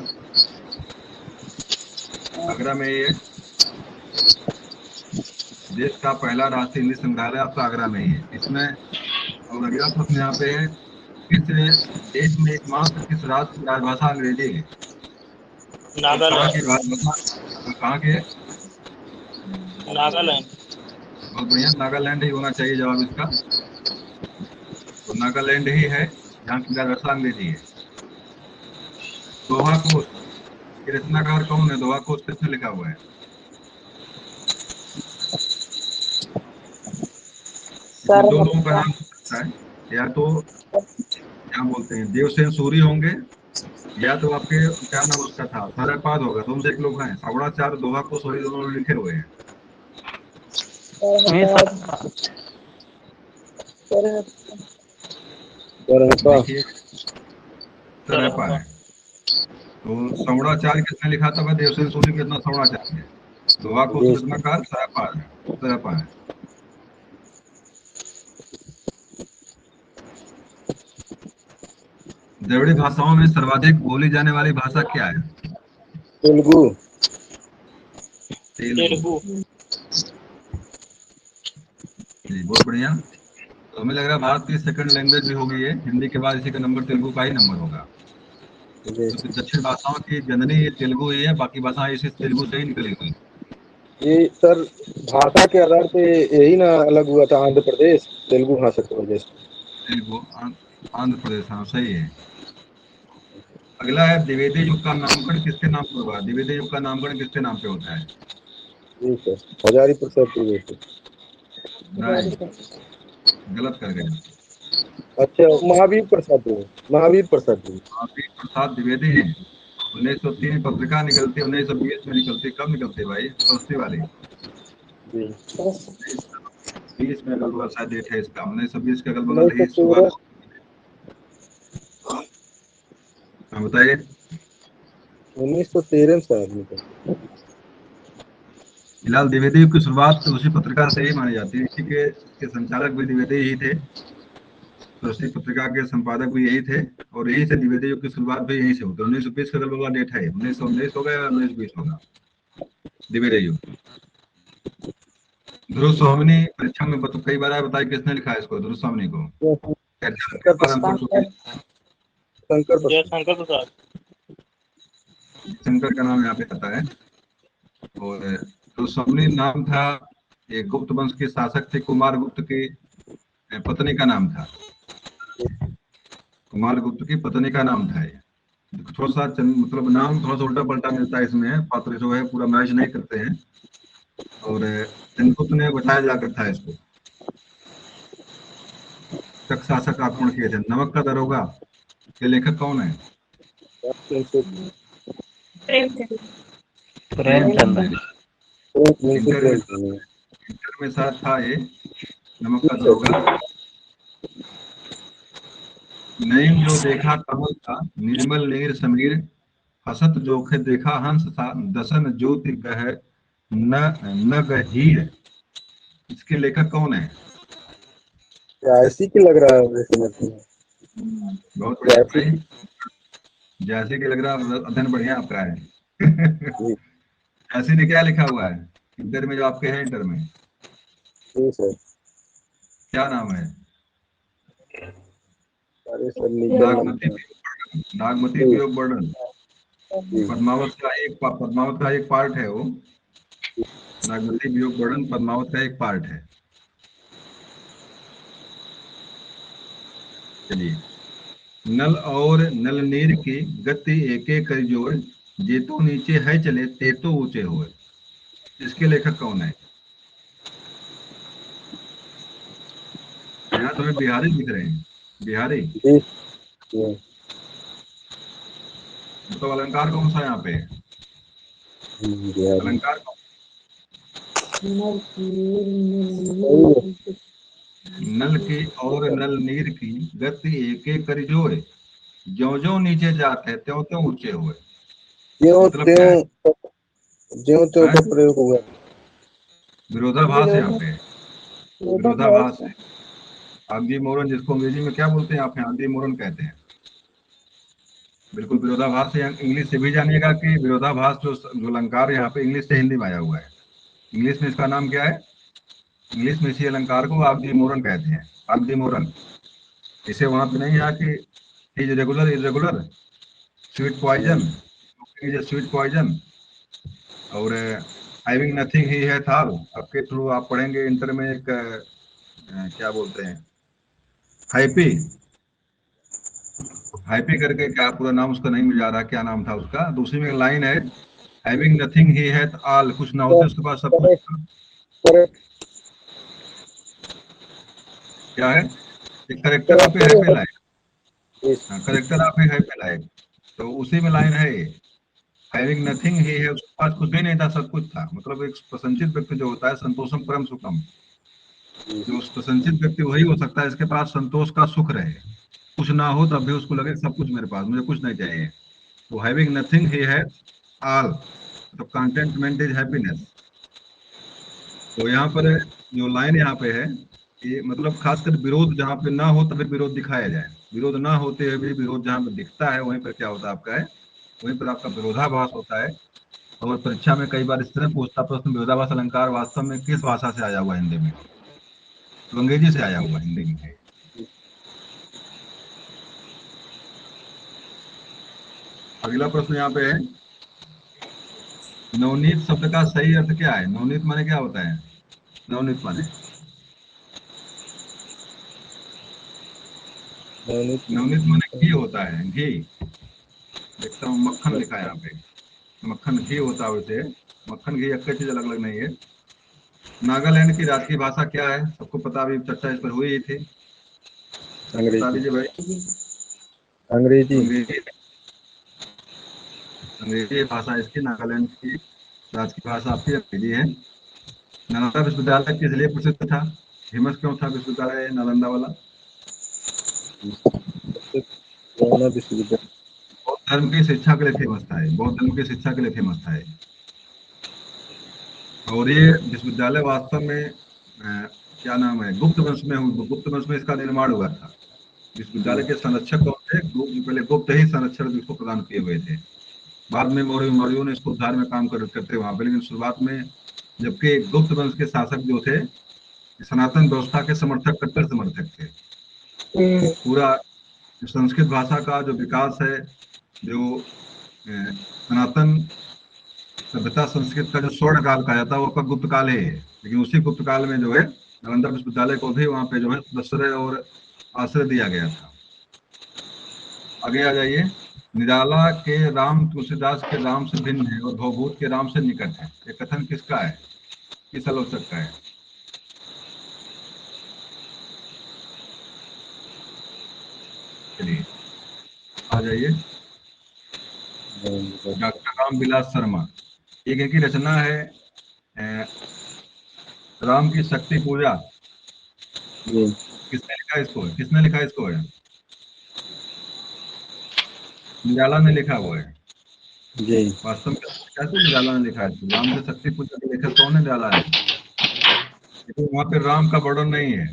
आगरा में ये देश का पहला राष्ट्रीय हिंदी संग्रहालय आपका आगरा में ही है। इसमें और अगला प्रश्न यहाँ पे है, किस देश में एकमात्र किस राज्य की राजभाषा अंग्रेजी है? कहाँ नागालैंड। की राजभाषा? कहाँ के? नागालैंड। बहुत बढ़िया, नागालैंड ही होना चाहिए जवाब इसका। तो नागालैंड ही है जहाँ की राजभाषा अंग्रेजी है। दोहा कोश के रचनाकार कौन है? दोहा कोश किसने लिखा हुआ है? इसमें दो लोगों का नाम हो सकता है, या तो क्या बोलते हैं देवसेन सूरी होंगे, या तो आपके क्या नाम उसका था सरपाद होगा। दोनों से एक लोग हैं। सावड़ाचार्य दोहा कोश वही दोनों लिखे हुए हैं। देखिए सरपा है। तो सवड़ाचार्य किसने लिखा था? भाई देवसेन सूरी के इतना सवड़ाचार्य है। दोहा कोश रचनाकार सरपा है। सरपा है। द्रविड़ भाषाओं में सर्वाधिक बोली जाने वाली भाषा क्या है? तेलुगु। तेलुगु। जी बहुत बढ़िया। तो हमें लग रहा है भारत की सेकंड लैंग्वेज भी होगी ये। हिंदी के बाद इसी का नंबर तेलुगु का ही नंबर होगा, क्योंकि दक्षिण भाषाओं की जननी ये तेलुगु ही है। बाकी भाषाएं इसी तेलुगु से ही निकली हुई। ये सर भाषा के आधार पे यही ना अलग हुआ था आंध्र प्रदेश तेलुगु भाषा की वजह से। तेलुगु आंध्र प्रदेश, हाँ सही है। अगला है, द्विवेदी युग का नामकरण किसके नाम पर हुआ? द्विवेदी युग का नामकरण किसके नाम पे होता है? जी सर, हजारी प्रसाद द्विवेदी। नहीं, गलत कर गए। अच्छा, महावीर प्रसाद द्विवेदी। महावीर प्रसाद द्विवेदी। महावीर प्रसाद द्विवेदी है। 1903 पत्रिका निकलती है, 1920 में निकलती। कब निकलती है भाई? सस्ती वाली। जी। 20 में अगल बगल शायद डेट है इसका। 1920 के अगल बगल उन्नीस सौ ही शुरुआत। तेरह हाँ बताइए। 1913 से आदमी का। फिलहाल द्विवेदी युग की शुरुआत उसी पत्रिका से ही मानी जाती है। इसी के इसके संचालक भी द्विवेदी ही थे। सरस्वती पत्रिका के संपादक भी यही थे, और यही से द्विवेदी युग की शुरुआत भी यहीं से होती है। 1920 का अगल बगल डेट है। 1919 होगा या 1920 होगा द्विवेदी युग। ध्रुव स्वामिनी परीक्षा में कई बार आया, बताइए किसने लिखा है इसको? ध्रुव स्वामिनी को शंकर प्रसाद। शंकर प्रसाद। जयशंकर प्रसाद। शंकर का नाम यहाँ पे आता है। और ध्रुव स्वामिनी नाम था, एक गुप्त वंश के शासक थे। कुमार गुप्त की पत्नी का नाम था। कुमार गुप्त की पत्नी का नाम था ये। थोड़ा सा मतलब नाम थोड़ा सा उल्टा पलटा मिलता है इसमें। पात्र जो है पूरा मैच नहीं करते हैं। और चंद्रगुप्त ने बताया जाकर था इसको। तक शासक आक्रमण किए थे। नमक का दरोगा के लेखक कौन है? प्रेमचंद। प्रेमचंद। इंटर में प्रेमचंद। इंटर में शायद था ये, नमक का दरोगा। नैन जो देखा कमल था, निर्मल नीर समीर। हसत जोखे देखा हंस था, दसन ज्योति गह न न गहीर। इसके लेखक कौन है? ऐसी की लग रहा है वैसे लगती है। बहुत बढ़िया जैसी भाई। की। जैसे कि लग रहा है अध्ययन बढ़िया आपका है। जी। ऐसे ने क्या लिखा हुआ है इंटर में, जो आपके हैं इंटर में? जी सर। क्या नाम है? अरे सर निकल नागमती नागमती जी। वियोग वर्णन। जी। पद्मावत का एक पार्ट है वो। नागमती वियोग वर्णन पद्मावत का एक पार्ट है। चलिए। नल और नल नीर की गति एक एक कर जोड़, जे तो नीचे है चले ते तो ऊंचे हुए, इसके लेखक कौन है? यहाँ तुम्हें बिहारी दिख रहे हैं, बिहारी। जी जी। तो अलंकार कौन सा यहाँ पे है? बिहारी। अलंकार कौन? नल की और नल नीर की गति एक एक करी जोए, ज्यो ज्यो नीचे जाते त्यों त्यों ऊंचे हुए। ज्यों मतलब क्या है? त्यों, ज्यों त्यों का हैं? प्रयोग हुआ। विरोधाभास है यहाँ पे, विरोधाभास विरोधाभास है। ऑक्सीमोरन, जिसको अंग्रेजी में क्या बोलते हैं आप यहाँ? ऑक्सीमोरन कहते हैं। बिल्कुल विरोधाभास से इंग्लिश से भी जानिएगा कि विरोधाभास जो अलंकार यहाँ पे इंग्लिश से हिंदी में आया हुआ है। इंग्लिश में इसका नाम क्या है? इंग्लिश में इसी अलंकार को ऑक्सीमोरन कहते हैं, ऑक्सीमोरन। इसे वहां पे नहीं है कि is regular irregular, sweet poison, is a sweet poison, और हैविंग नथिंग ही है थाल। आपके थ्रू आप पढ़ेंगे इंटर में एक क्या बोलते हैं, हैप्पी, हैप्पी करके, क्या पूरा नाम उसका नहीं मुझे आ रहा क्या नाम था उसका। दूसरी में एक लाइन है, हैविंग नथिंग ही हैथ ऑल, कुछ ना होते उसके पास सब कुछ करेक्ट था। करेक्ट क्या है? एक करेक्टर आप हैप्पी लाए, यस। करेक्टर आप हैप्पी लाए, तो उसी में लाइन है, हैविंग नथिंग ही है, उसके पास कुछ भी नहीं था सब कुछ था। मतलब एक प्रसन्नचित व्यक्ति जो होता है, संतोषम परम सुखम, जो प्रसन्नचित व्यक्ति वही हो सकता है इसके पास संतोष का सुख रहे, कुछ ना हो तब भी उसको लगे सब कुछ मेरे पास, मुझे कुछ नहीं चाहिए। तो हैविंग नथिंग ही है ऑल, तो कंटेंटमेंट इज हैप्पीनेस। तो यहाँ पर जो लाइन यहाँ पे है, ये मतलब खासकर विरोध जहाँ पे ना हो तभी विरोध दिखाया जाए, विरोध ना होते हुए भी विरोध जहाँ पे दिखता है वहीं पर क्या होता है आपका है, वहीं पर आपका विरोधाभास होता है। और परीक्षा में कई बार इस तरह पूछता प्रश्न, विरोधाभास अलंकार वास्तव में किस भाषा से आया हुआ है हिंदी में? तो अंग्रेजी से आया हुआ हिंदी में। अगला प्रश्न यहाँ पे है, नवनीत शब्द का सही अर्थ क्या है? नवनीत माने क्या होता है? नवनीत माने, नवनीत माने घी होता है, घी। देखता हूँ मक्खन लिखा है यहाँ पे, मक्खन घी होता है वैसे, मक्खन घी एक चीज अलग अलग नहीं है। नागालैंड की राष्ट्रीय भाषा क्या है? सबको पता, अभी चर्चा इस पर हुई ही थी, बता अंग्रेजी। दीजिए भाई। अंग्रेजी। अंग्रेजी, अंग्रेजी भाषा इसकी, नागालैंड की राष्ट्रीय भाषा आपकी अंग्रेजी है। नालंदा विश्वविद्यालय किस लिए प्रसिद्ध था? फेमस क्यों था विश्वविद्यालय नालंदा वाला? पुराना विश्वविद्यालय। बौद्ध धर्म की शिक्षा के लिए फेमस था, बौद्ध धर्म की शिक्षा के लिए फेमस था। और ये विश्वविद्यालय वास्तव में क्या नाम है, गुप्त वंश में, गुप्त वंश में इसका निर्माण हुआ था। विश्वविद्यालय के संरक्षक कौन थे? पहले गुप्त ही संरक्षक इसको प्रदान किए हुए थे। बाद में मौर्यों ने इसको उद्धार में काम करते वहां पे, लेकिन शुरुआत में जबकि गुप्त वंश के शासक जो थे सनातन व्यवस्था के समर्थक, कट्टर समर्थक थे। पूरा संस्कृत भाषा का जो विकास है, जो सनातन सभ्यता संस्कृत का जो स्वर्ण काल कहा जाता है वो आपका गुप्त काल ही है। लेकिन उसी गुप्त काल में जो है नालंदा विश्वविद्यालय को भी वहां पे जो है प्रश्रय और आश्रय दिया गया था। आगे आ जाइए, निराला के राम तुलसीदास के राम से भिन्न है और भवभूत के राम से निकट है, ये कथन किसका है, किस आलोचक का है? चलिए आ जाइए, डॉक्टर रामविलास शर्मा। एक इनकी रचना है राम की शक्ति पूजा। किसने लिखा इसको, किसने लिखा इसको है? निराला ने लिखा हुआ है। जी। वास्तव में कैसे निराला ने लिखा है इसको? राम की शक्ति पूजा के लेखक कौन है? निराला है। लेकिन वहां पे राम का वर्णन नहीं है,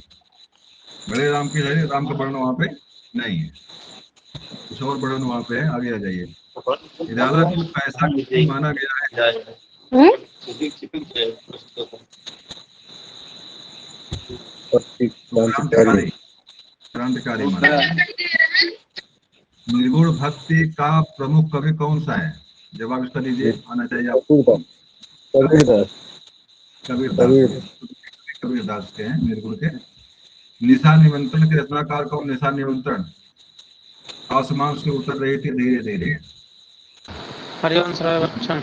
बड़े राम की है, राम का वर्णन वहां पे नहीं है, कुछ और वर्णन वहां पे है। आगे आ जाइए, निराला को पैसा नहीं माना गया है। तो क्रांतिकारी। क्रांतिकारी माना गया है। निर्गुण भक्ति का प्रमुख कवि कौन सा है? जवाब इसका दीजिए, आना चाहिए आपको। कबीरदास। कबीरदास कबीर। ने, कबीरदास के हैं निर्गुण के। निशा निमंत्रण के रचनाकार कौन? निशा निमंत्रण, आसमान से उतर रही थी धीरे धीरे, हरिवंश राय बच्चन।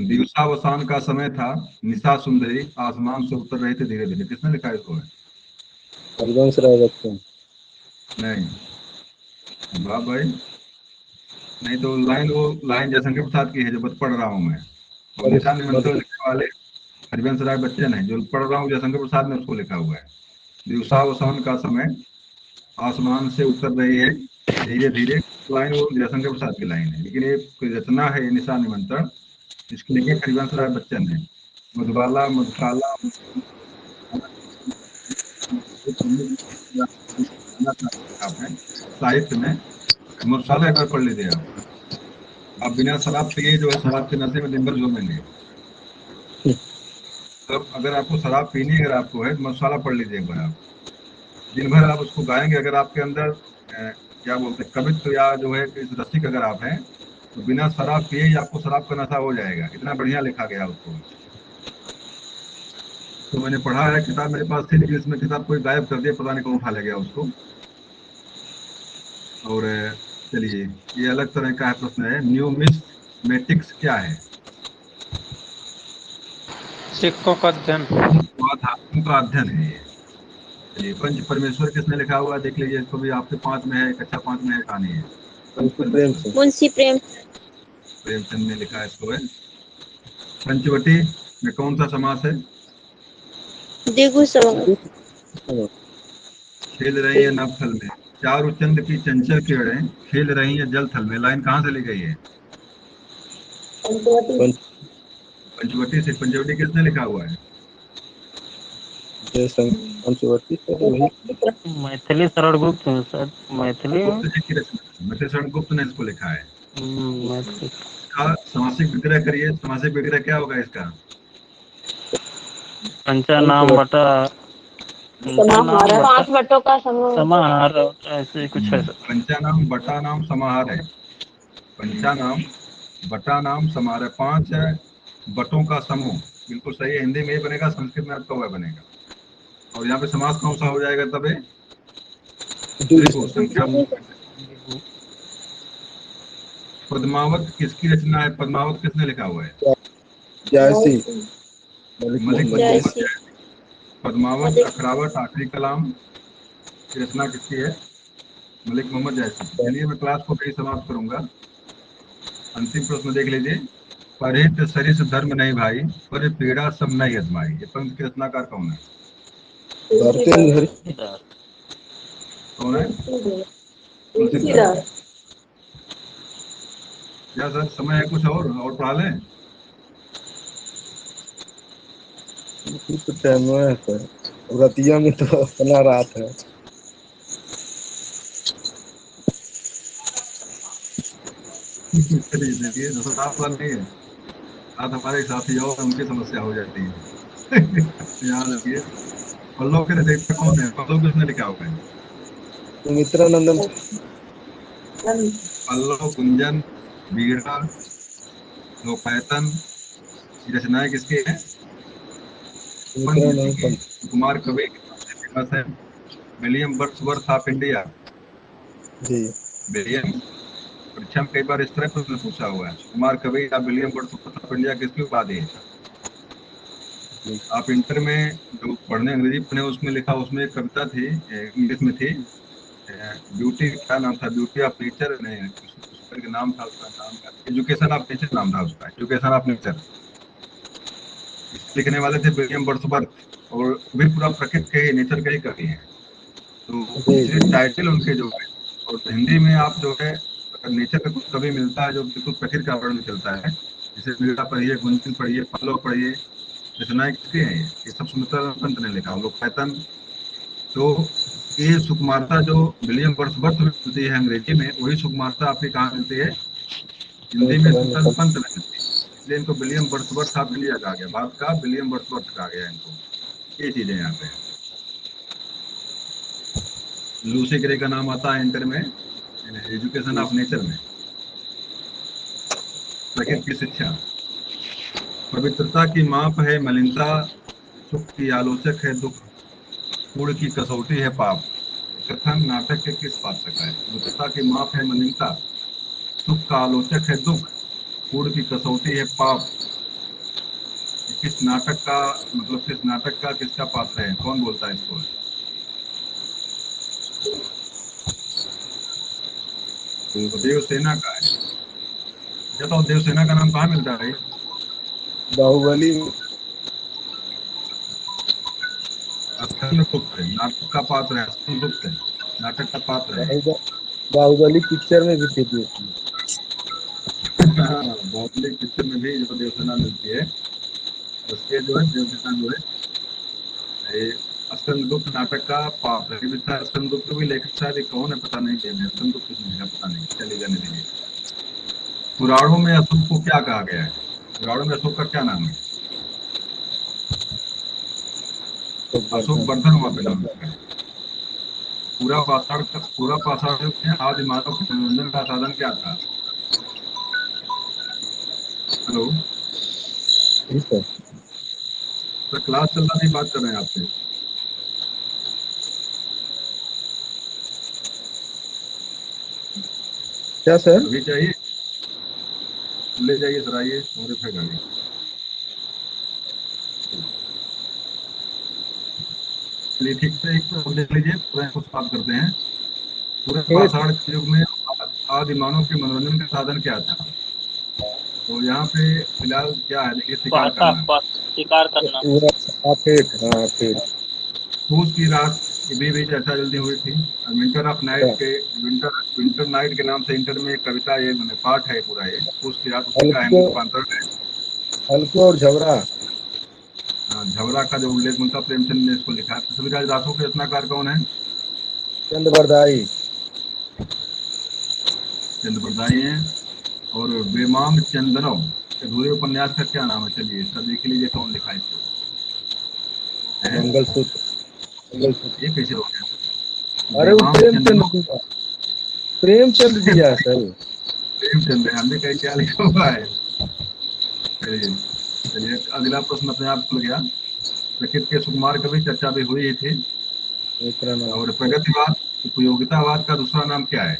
दिवसावसान का समय था, निशा सुंदरी आसमान से उतर रही थी धीरे धीरे। किसने लिखा है इसको? हरिवंश राय बच्चन। नहीं, वाह भाई। नहीं तो लाइन, वो लाइन जयशंकर प्रसाद की है जो बस पढ़ रहा हूँ मैं, और निशा निमंत्रण लिखने वाले हरिवंश राय बच्चन है। जो पढ़ रहा हूँ जयशंकर प्रसाद ने उसको लिखा हुआ है। दिवसावसान का समय, आसमान से उतर रही है धीरे धीरे, लाइन वो जयशंकर प्रसाद की लाइन है, लेकिन ये कोई रचना है निशा निमंत्रण, इसके लेखक हरिवंश राय बच्चन है। मधुबाला, मधुशाला आपने साहित्य में मधुशाला एक बार पढ़ लीजिए आप बिना शराब पिए जो है शराब के नशे में दिन भर झूमेंगे। तब अगर आपको शराब पीनी अगर आपको है, मधुशाला पढ़ लीजिए एक बार आप, दिन भर आप उसको गाएंगे। अगर आपके अंदर क्या बोलते हैं कवित्व या जो है इस रसिक अगर आप हैं, तो बिना शराब पिए ही आपको शराब का नशा हो जाएगा, इतना बढ़िया लिखा गया उसको। तो मैंने पढ़ा है, किताब मेरे पास थी, लेकिन इसमें किताब कोई गायब कर दिया, पता नहीं कौन उठा ले गया उसको। और चलिए, ये अलग तरह का है प्रश्न है, न्यूमिस्मेटिक्स क्या है? सिक्कों का अध्ययन। धातुओं का अध्ययन है ये। चलिए, पंच परमेश्वर किसने लिखा हुआ देख लीजिए, इसको भी आपके 5 में है, कक्षा 5 में है कहानी है। मुंशी प्रेमचंद ने लिखा है इसको है। पंचवटी में कौन सा समास है? द्विगु समास। खेल रही है नभथल में, चारु चंद की चंचल किरणें खेल रही है जल थल में। लाइन कहाँ से ली गई है? पंचवटी से। पंचवटी किसने लिखा हुआ है? पंचवटी मैथिली शरण गुप्त सर, मैथिली गुप्त जी की रचना, मैथिली शरण गुप्त ने इसको लिखा है। मैथिली इसका समासिक विग्रह करिए, समासिक विग्रह क्या होगा इसका? पंचानाम बटा समाहार, 5 बटों का समूह। समाहार, ऐसे कुछ है सर। पंचानाम बटा नाम समाहार है। पंचानाम बटा नाम समाहार है, 5 बटों का समूह। बिल्कुल सही है, हिंदी में ये बनेगा, संस्कृत में आपका वह बनेगा। और यहाँ पे समास कौन सा हो जाएगा तब? संख्या। पद्मावत किसकी रचना है? पद्मावत किसने लिखा हुआ है? जयसी। मलिक मोहम्मद जयसी। पद्मावत अखरावत आखिरी कलाम की रचना किसकी है? मलिक मोहम्मद जयसी। चलिए, मैं क्लास को कहीं समाप्त करूंगा। अंतिम प्रश्न देख लीजिए। परित सरिस धर्म नहीं भाई, पर पीड़ा सब नहीं अजमाई। ये पंक्ति के रचनाकार कौन है? कौन है? तुलसीदास। क्या सर समय है कुछ और पढ़ा लें? टाइम है सर, रतिया में तो अपना रात है। चलिए देखिए, रात वाला नहीं है, रात हमारे साथी और उनकी समस्या हो जाती है। याद रखिए। पल्लव के रचयिता कौन है? पल्लव किसने लिखा हुआ है? सुमित्रा नंदन। पल्लव, गुंजन, बीड़ा, लोकायतन, ये रचनाएं किसकी हैं? पंत की। कुमार कवि फेमस है। William Wordsworth of India. जी। विलियम, परीक्षा में कई बार इस तरह प्रश्न पूछा हुआ है, कुमार कवि या विलियम वर्ड्सवर्थ ऑफ इंडिया किसकी उपाधि है? आप इंटर में जो पढ़ने अंग्रेजी पढ़ने उसमें लिखा, उसमें एक कविता थी, इंग्लिश में थी, ब्यूटी, क्या नाम था, ब्यूटी ऑफ नेचर, नहीं उस करके नाम था उसका, नाम क्या, एजुकेशन ऑफ नेचर नाम था उसका, एजुकेशन ऑफ नेचर। लिखने वाले थे विलियम वर्ड्सवर्थ, और भी पूरा प्रकृति के नेचर के ही कवि हैं। तो इसलिए टाइटल उनके जो है, और हिंदी में आप जो है अगर नेचर का कुछ कवि मिलता है जो बिल्कुल प्रकृति का वर्णन चलता है, जैसे बीड़ा पढ़िए, गुंजन पढ़िए, पल्लव पढ़िए, रचनाएं किसकी हैं? ये सब सुमित्रा पंत ने लिखा। लोकायतन, तो ये सुकुमारता जो विलियम वर्ड्सवर्थ में मिलती है अंग्रेजी में, वही सुकुमारता आपकी कहाँ मिलती है? हिंदी में सुमित्रा पंत में मिलती है। इसलिए इनको विलियम वर्ड्सवर्थ ऑफ इंडिया कहा गया, भारत का विलियम वर्ड्सवर्थ कहा गया इनको। ये चीजें यहाँ पे। लूसी ग्रे का नाम आता है इंटर में, एजुकेशन ऑफ नेचर में, प्रकृति की शिक्षा। पवित्रता की माप है मलिनता, सुख की आलोचक है दुख, कूड़ की कसौटी है पाप। कथन नाटक के किस पात्रक है? पवित्रता की माप है मलिनता, सुख का आलोचक है दुख, कूड़ की कसौटी है पाप। किस नाटक का मतलब किस नाटक का किसका पात्र है, कौन बोलता है इसको? तो देवसेना का है। अच्छा तो देवसेना का नाम कहाँ मिलता है? बाहुबली में। स्कंदगुप्त है, नाटक का पात्र है स्कंदगुप्त है, नाटक का पात्र है। बाहुबली पिक्चर में भी थी थी उसमें। बाहुबली पिक्चर में भी जो देवसेना मिलती है, उसके जो है देवसेना जो है ये स्कंदगुप्त नाटक का पात्र है। स्कंदगुप्त भी लेखक शायद ये कौन है पता नहीं, स्कंदगुप्त किसने लिखा पता नहीं, चले जाने दीजिए। पुराणों में अशोक को क्या कहा गया है? पुराणों में अशोक का क्या नाम है? अशोक वर्धन वहां पे नाम है। पूरा पाषाण युग में आदि मानव के मनोरंजन का साधन क्या था? हेलो सर, क्लास चल रहा नहीं, बात कर रहे हैं आपसे। क्या सर? अभी चाहिए? ले जाइए सर, आइए हमारे फिर गाड़ी। चलिए ठीक है, एक तो देख लीजिए, पूरा कुछ बात करते हैं। पूरे पाषाण युग में आदि मानव के मनोरंजन का साधन क्या था? तो यहाँ पे फिलहाल क्या है, देखिए शिकार पासा करना। शिकार करना। हाँ फिर फूस की रात की भी चर्चा जल्दी हुई थी। विंटर ऑफ नाइट के विंटर नाइट के नाम से इंटर में एक कविता, ये मैंने पाठ है पूरा, ये फूस की रात, उसी का हिंदी हल्को रूपांतरण है। हल्को और झबरा। झबरा का जो उल्लेख मुंशी प्रेमचंद ने इसको लिखा है। पृथ्वीराज दासों के रचनाकार कौन है? चंद बरदाई। चंद बरदाई हैं। और वेमांग चंदनव अधूरे उपन्यास का क्या नाम है? चलिए सब देख लीजिए कौन लिखा है इसको। है मंगलसूत्र। मंगलसूत्र। ये कैसे हो गया? अरे वो वेमांग प्रेमचंद चंदनव। दिया। प्रेमचंद दिया है सर। प्रेमचंद है, हमने कहा क्या लिखा हुआ है। चलिए चलिए, अगला प्रश्न अपने आप खुल गया। प्रकृति के सुकुमार कवि, चर्चा भी हुई ही थी। दूसरा नाम। और प्रगतिवाद उपयोगितावाद का दूसरा नाम क्या है?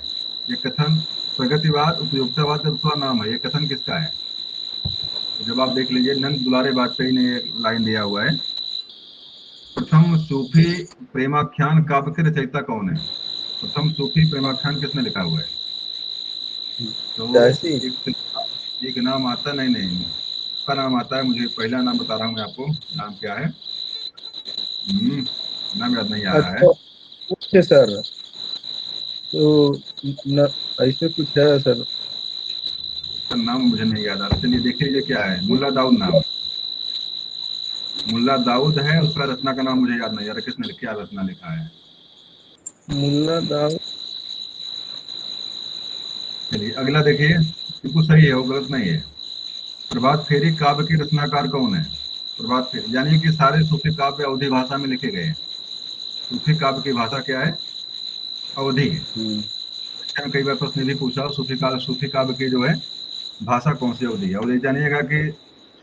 ये कथन, प्रगतिवाद उपयोगितावाद का दूसरा नाम है, ये कथन किसका है? तो जब आप देख लीजिए, नंद दुलारे वाजपेयी ने ये लाइन दिया हुआ है। प्रथम सूफी प्रेमाख्यान काव्य के रचयिता कौन है? प्रथम सूफी प्रेमाख्यान किसने लिखा हुआ है? तो जैसी। एक नाम आता, नहीं नहीं, उसका नाम आता है, मुझे पहला नाम बता रहा हूँ मैं आपको। नाम क्या है? नाम याद नहीं आ रहा है। अच्छा पूछे सर। तो न, ऐसे कुछ है सर। उसका नाम मुझे नहीं याद आ रहा। चलिए देख लीजिए क्या है। मुल्ला दाऊद नाम, मुल्ला दाऊद है उसका। रचना का नाम मुझे याद नहीं आ रहा, किसने क्या रचना लिखा है। मुन्ना दाव। चलिए अगला देखिए, बिल्कुल सही है, वो गलत नहीं है। प्रभात फेरी काव्य के रचनाकार कौन है? प्रभात फेरी यानी कि सारे सूफी काव्य अवधी भाषा में लिखे गए हैं। सूफी काव्य की भाषा क्या है? अवधी है। मैंने कई बार प्रश्न भी पूछा, सूफी काव्य की जो है भाषा कौन सी अवधी है। और ये जानिएगा कि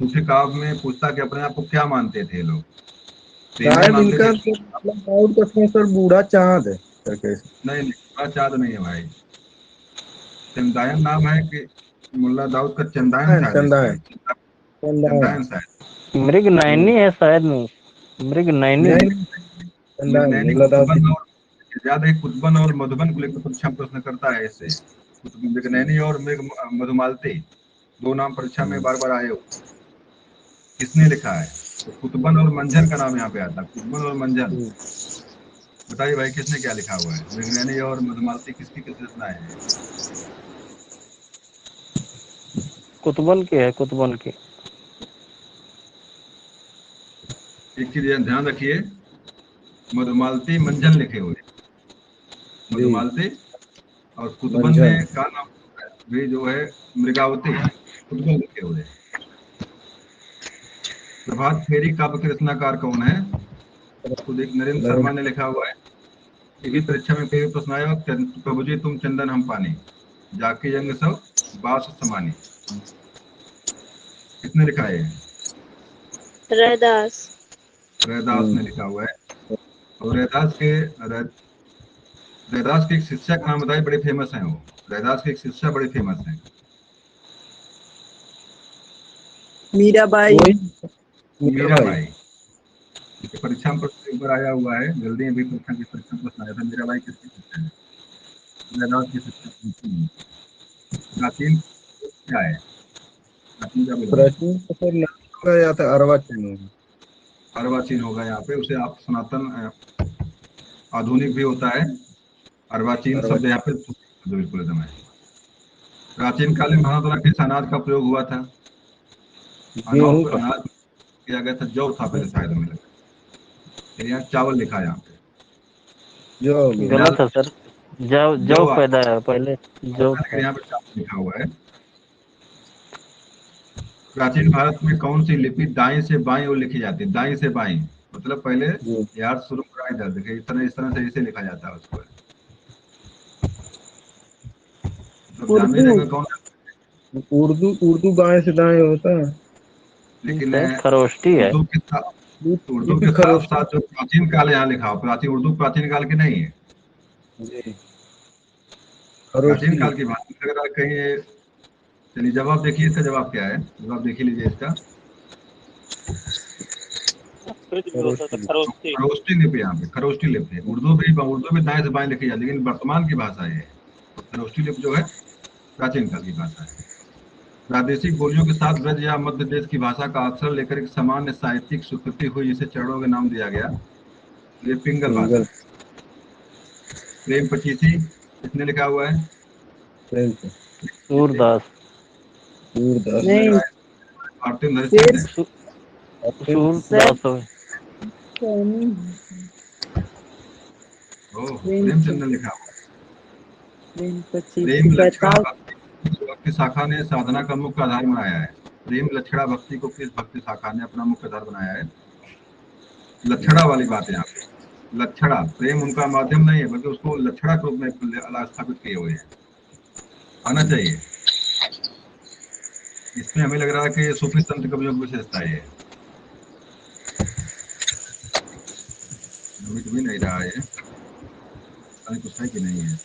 सूफी काव्य में पूछता कि अपने आप को क्या मानते थे लोग, तो ये नहीं शायद मानते इनका थे। दाऊद का था सर बूढ़ा चांद है करके। नहीं नहीं, बड़ा चाँद नहीं है भाई। चंदायन नाम है कि मुल्ला दाऊद का? चंदायन शायद है इसका, चंदान। चंदान। चंदायन शायद। मृग नयनी है शायद में, मृग नयनी। नहीं चंदान मृगनयनी मुल्ला दाऊद कुतुबन की। और याद है, कुतुबन और मधुबन को लेकर परीक्षा में प्रश्न करता है इससे। मृगनयनी और मृग मधुमालती, दो नाम परीक्षा में बार बार आए हो, किसने लिखा है? तो कुतुबन और मंझन का नाम यहाँ पे आता है, कुतुबन और मंझन। बताइए भाई किसने क्या लिखा हुआ है? मृगनयनी और मधुमालती किसकी किस रचनाएं हैं? कुतुबन के है, कुतुबन के। एक चीज ध्यान रखिए, मधुमालती मंझन लिखे हुए, जी। मधुमालती। और कुतुबन मंझन। में का नाम भी जो है मृगावती, कुतुबन लिखे हुए। प्रभात फेरी काव्य के रचनाकार कौन है? खुद एक नरेंद्र नहीं। शर्मा ने लिखा हुआ है। ये भी परीक्षा में कई प्रश्न आया। प्रभु जी तुम चंदन हम पानी, जाके जंग सब बास समानी, किसने लिखा है? रैदास। रैदास ने लिखा हुआ है। और रैदास के एक शिष्य का नाम बताइए, बड़े फेमस हैं वो। रैदास की एक शिष्या बड़ी फेमस है। मीराबाई। मीराबाई। ये परीक्षा में प्रश्न ऊपर आया हुआ है, जल्दी अभी परीक्षा में प्रश्न आया था। मीराबाई किसकी शिष्या है? रैदास की शिष्या कौन है? प्राचीन क्या है? प्राचीन क्या बोला? प्राचीन तो सर नाम या था अर्वाचीन होगा। अर्वाचीन होगा यहाँ पे, उसे आप सनातन आधुनिक भी होता है। अर्वाचीन शब्द यहाँ पे बिल्कुल एकदम है। प्राचीन काल में भारत किस अनाज का प्रयोग हुआ था? गेहूं का। अनाज किया गया था, जौ था पहले शायद हमें लगता है। यहाँ चावल लिखा है यहाँ पे। जो गलत है सर, जौ जौ पैदा है पहले, जौ था। यहाँ पे चावल लिखा हुआ है। प्राचीन भारत में कौन सी लिपि दाएं से बाएं ओर लिखी जाती है? दाएं से बाएं मतलब पहले यार शुरू करा इधर, देखिए इस तरह से इसे लिखा जाता है उसको। तो जानवी जगह कौन? उर्दू उर्दू बाएं से दाएं होता है। लेकिन खरोष्टी है। उर्दू के साथ साथ जो प्राचीन काल यहाँ लिखा हो, प्राचीन उर्दू प्राचीन काल की नहीं है, प्राचीन काल की बात लग रहा है कहीं। चलिए जवाब देखिए, इसका जवाब क्या है, जवाब देख लीजिए इसका। खरोष्टी लिपि यहाँ पे, खरोष्टी लिपि है। उर्दू भी दाएं से बाएं लिखी जाती है, लेकिन वर्तमान की भाषा है। खरोष्टी लिपि जो है प्राचीन काल की भाषा है। प्रादेशिक बोलियों के साथ ब्रज या मध्य देश की भाषा का अक्षर लेकर एक सामान्य साहित्यिक स्वीकृति हुई, जिसे चरणों का नाम दिया गया। ये पिंगल भाषा। प्रेम पचीसी किसने लिखा हुआ है? सूरदास। मार्टिन हरिश्चंद्र ने। सूरदास हो। प्रेमचंद ने लिखा हुआ। प्रेम लक्षणा भक्ति शाखा ने साधना का मुख्य आधार बनाया है। प्रेम लक्षणा भक्ति को किस भक्ति शाखा ने अपना मुख्य आधार बनाया है? लक्षणा वाली बात है यहाँ पे। लक्षणा, प्रेम उनका माध्यम नहीं है, बल्कि उसको लक्षणा के रूप में स्थापित किए हुए हैं। आना चाहिए। इसमें हमें लग रहा है कि सूफी संत कवियों की विशेषता है। भी नहीं रहा है, कुछ है कि नहीं है,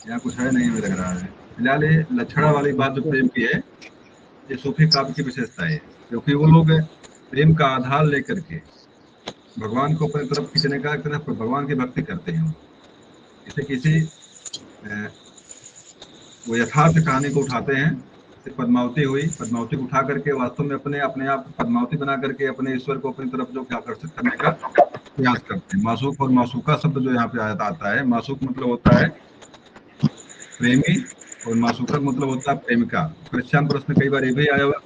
यहाँ कुछ है नहीं हमें लग रहा है। फिलहाल ये लक्षणा वाली बात जो प्रेम की है, ये सूफी काव्य की विशेषता है, क्योंकि वो लोग प्रेम का आधार लेकर के भगवान को अपनी तरफ खींचने का, तरफ भगवान की भक्ति करते हैं। इसे किसी वो यथार्थ कहानी को उठाते हैं। पद्मावती हुई, पद्मावती को उठा करके वास्तव में अपने आप पद्मावती बना करके अपने ईश्वर को अपनी तरफ जो आकर्षित करने का प्रयास करते हैं। मासूक और मासूका शब्द जो यहाँ पे आता है, मासूक मतलब होता है प्रेमी और मासूका मतलब होता है प्रेमिका। परीक्षा में प्रश्न कई बार ये भी आया हुआ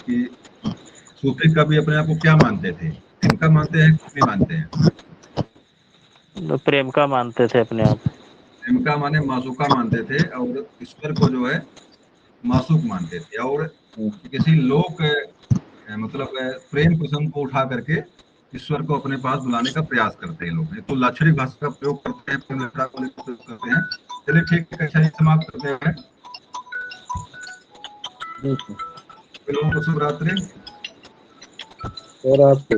कि सूफी कवि अपने आप को क्या मानते थे, प्रेमिका मानते हैं कि मानते हैं? प्रेमिका मानते थे अपने आप। प्रेमिका माने मासूका मानते थे, और ईश्वर को जो है मासूक मानते थे। और किसी लोक मतलब प्रेम प्रसंग को उठा करके ईश्वर को अपने पास बुलाने का प्रयास करते हैं लोग। तो लाक्षणिक भाषा का प्रयोग करते हैं, करते हैं। चलिए ठीक है, अच्छा समाप्त करते हैं। लोगों को शुभ रात्रि। और आपको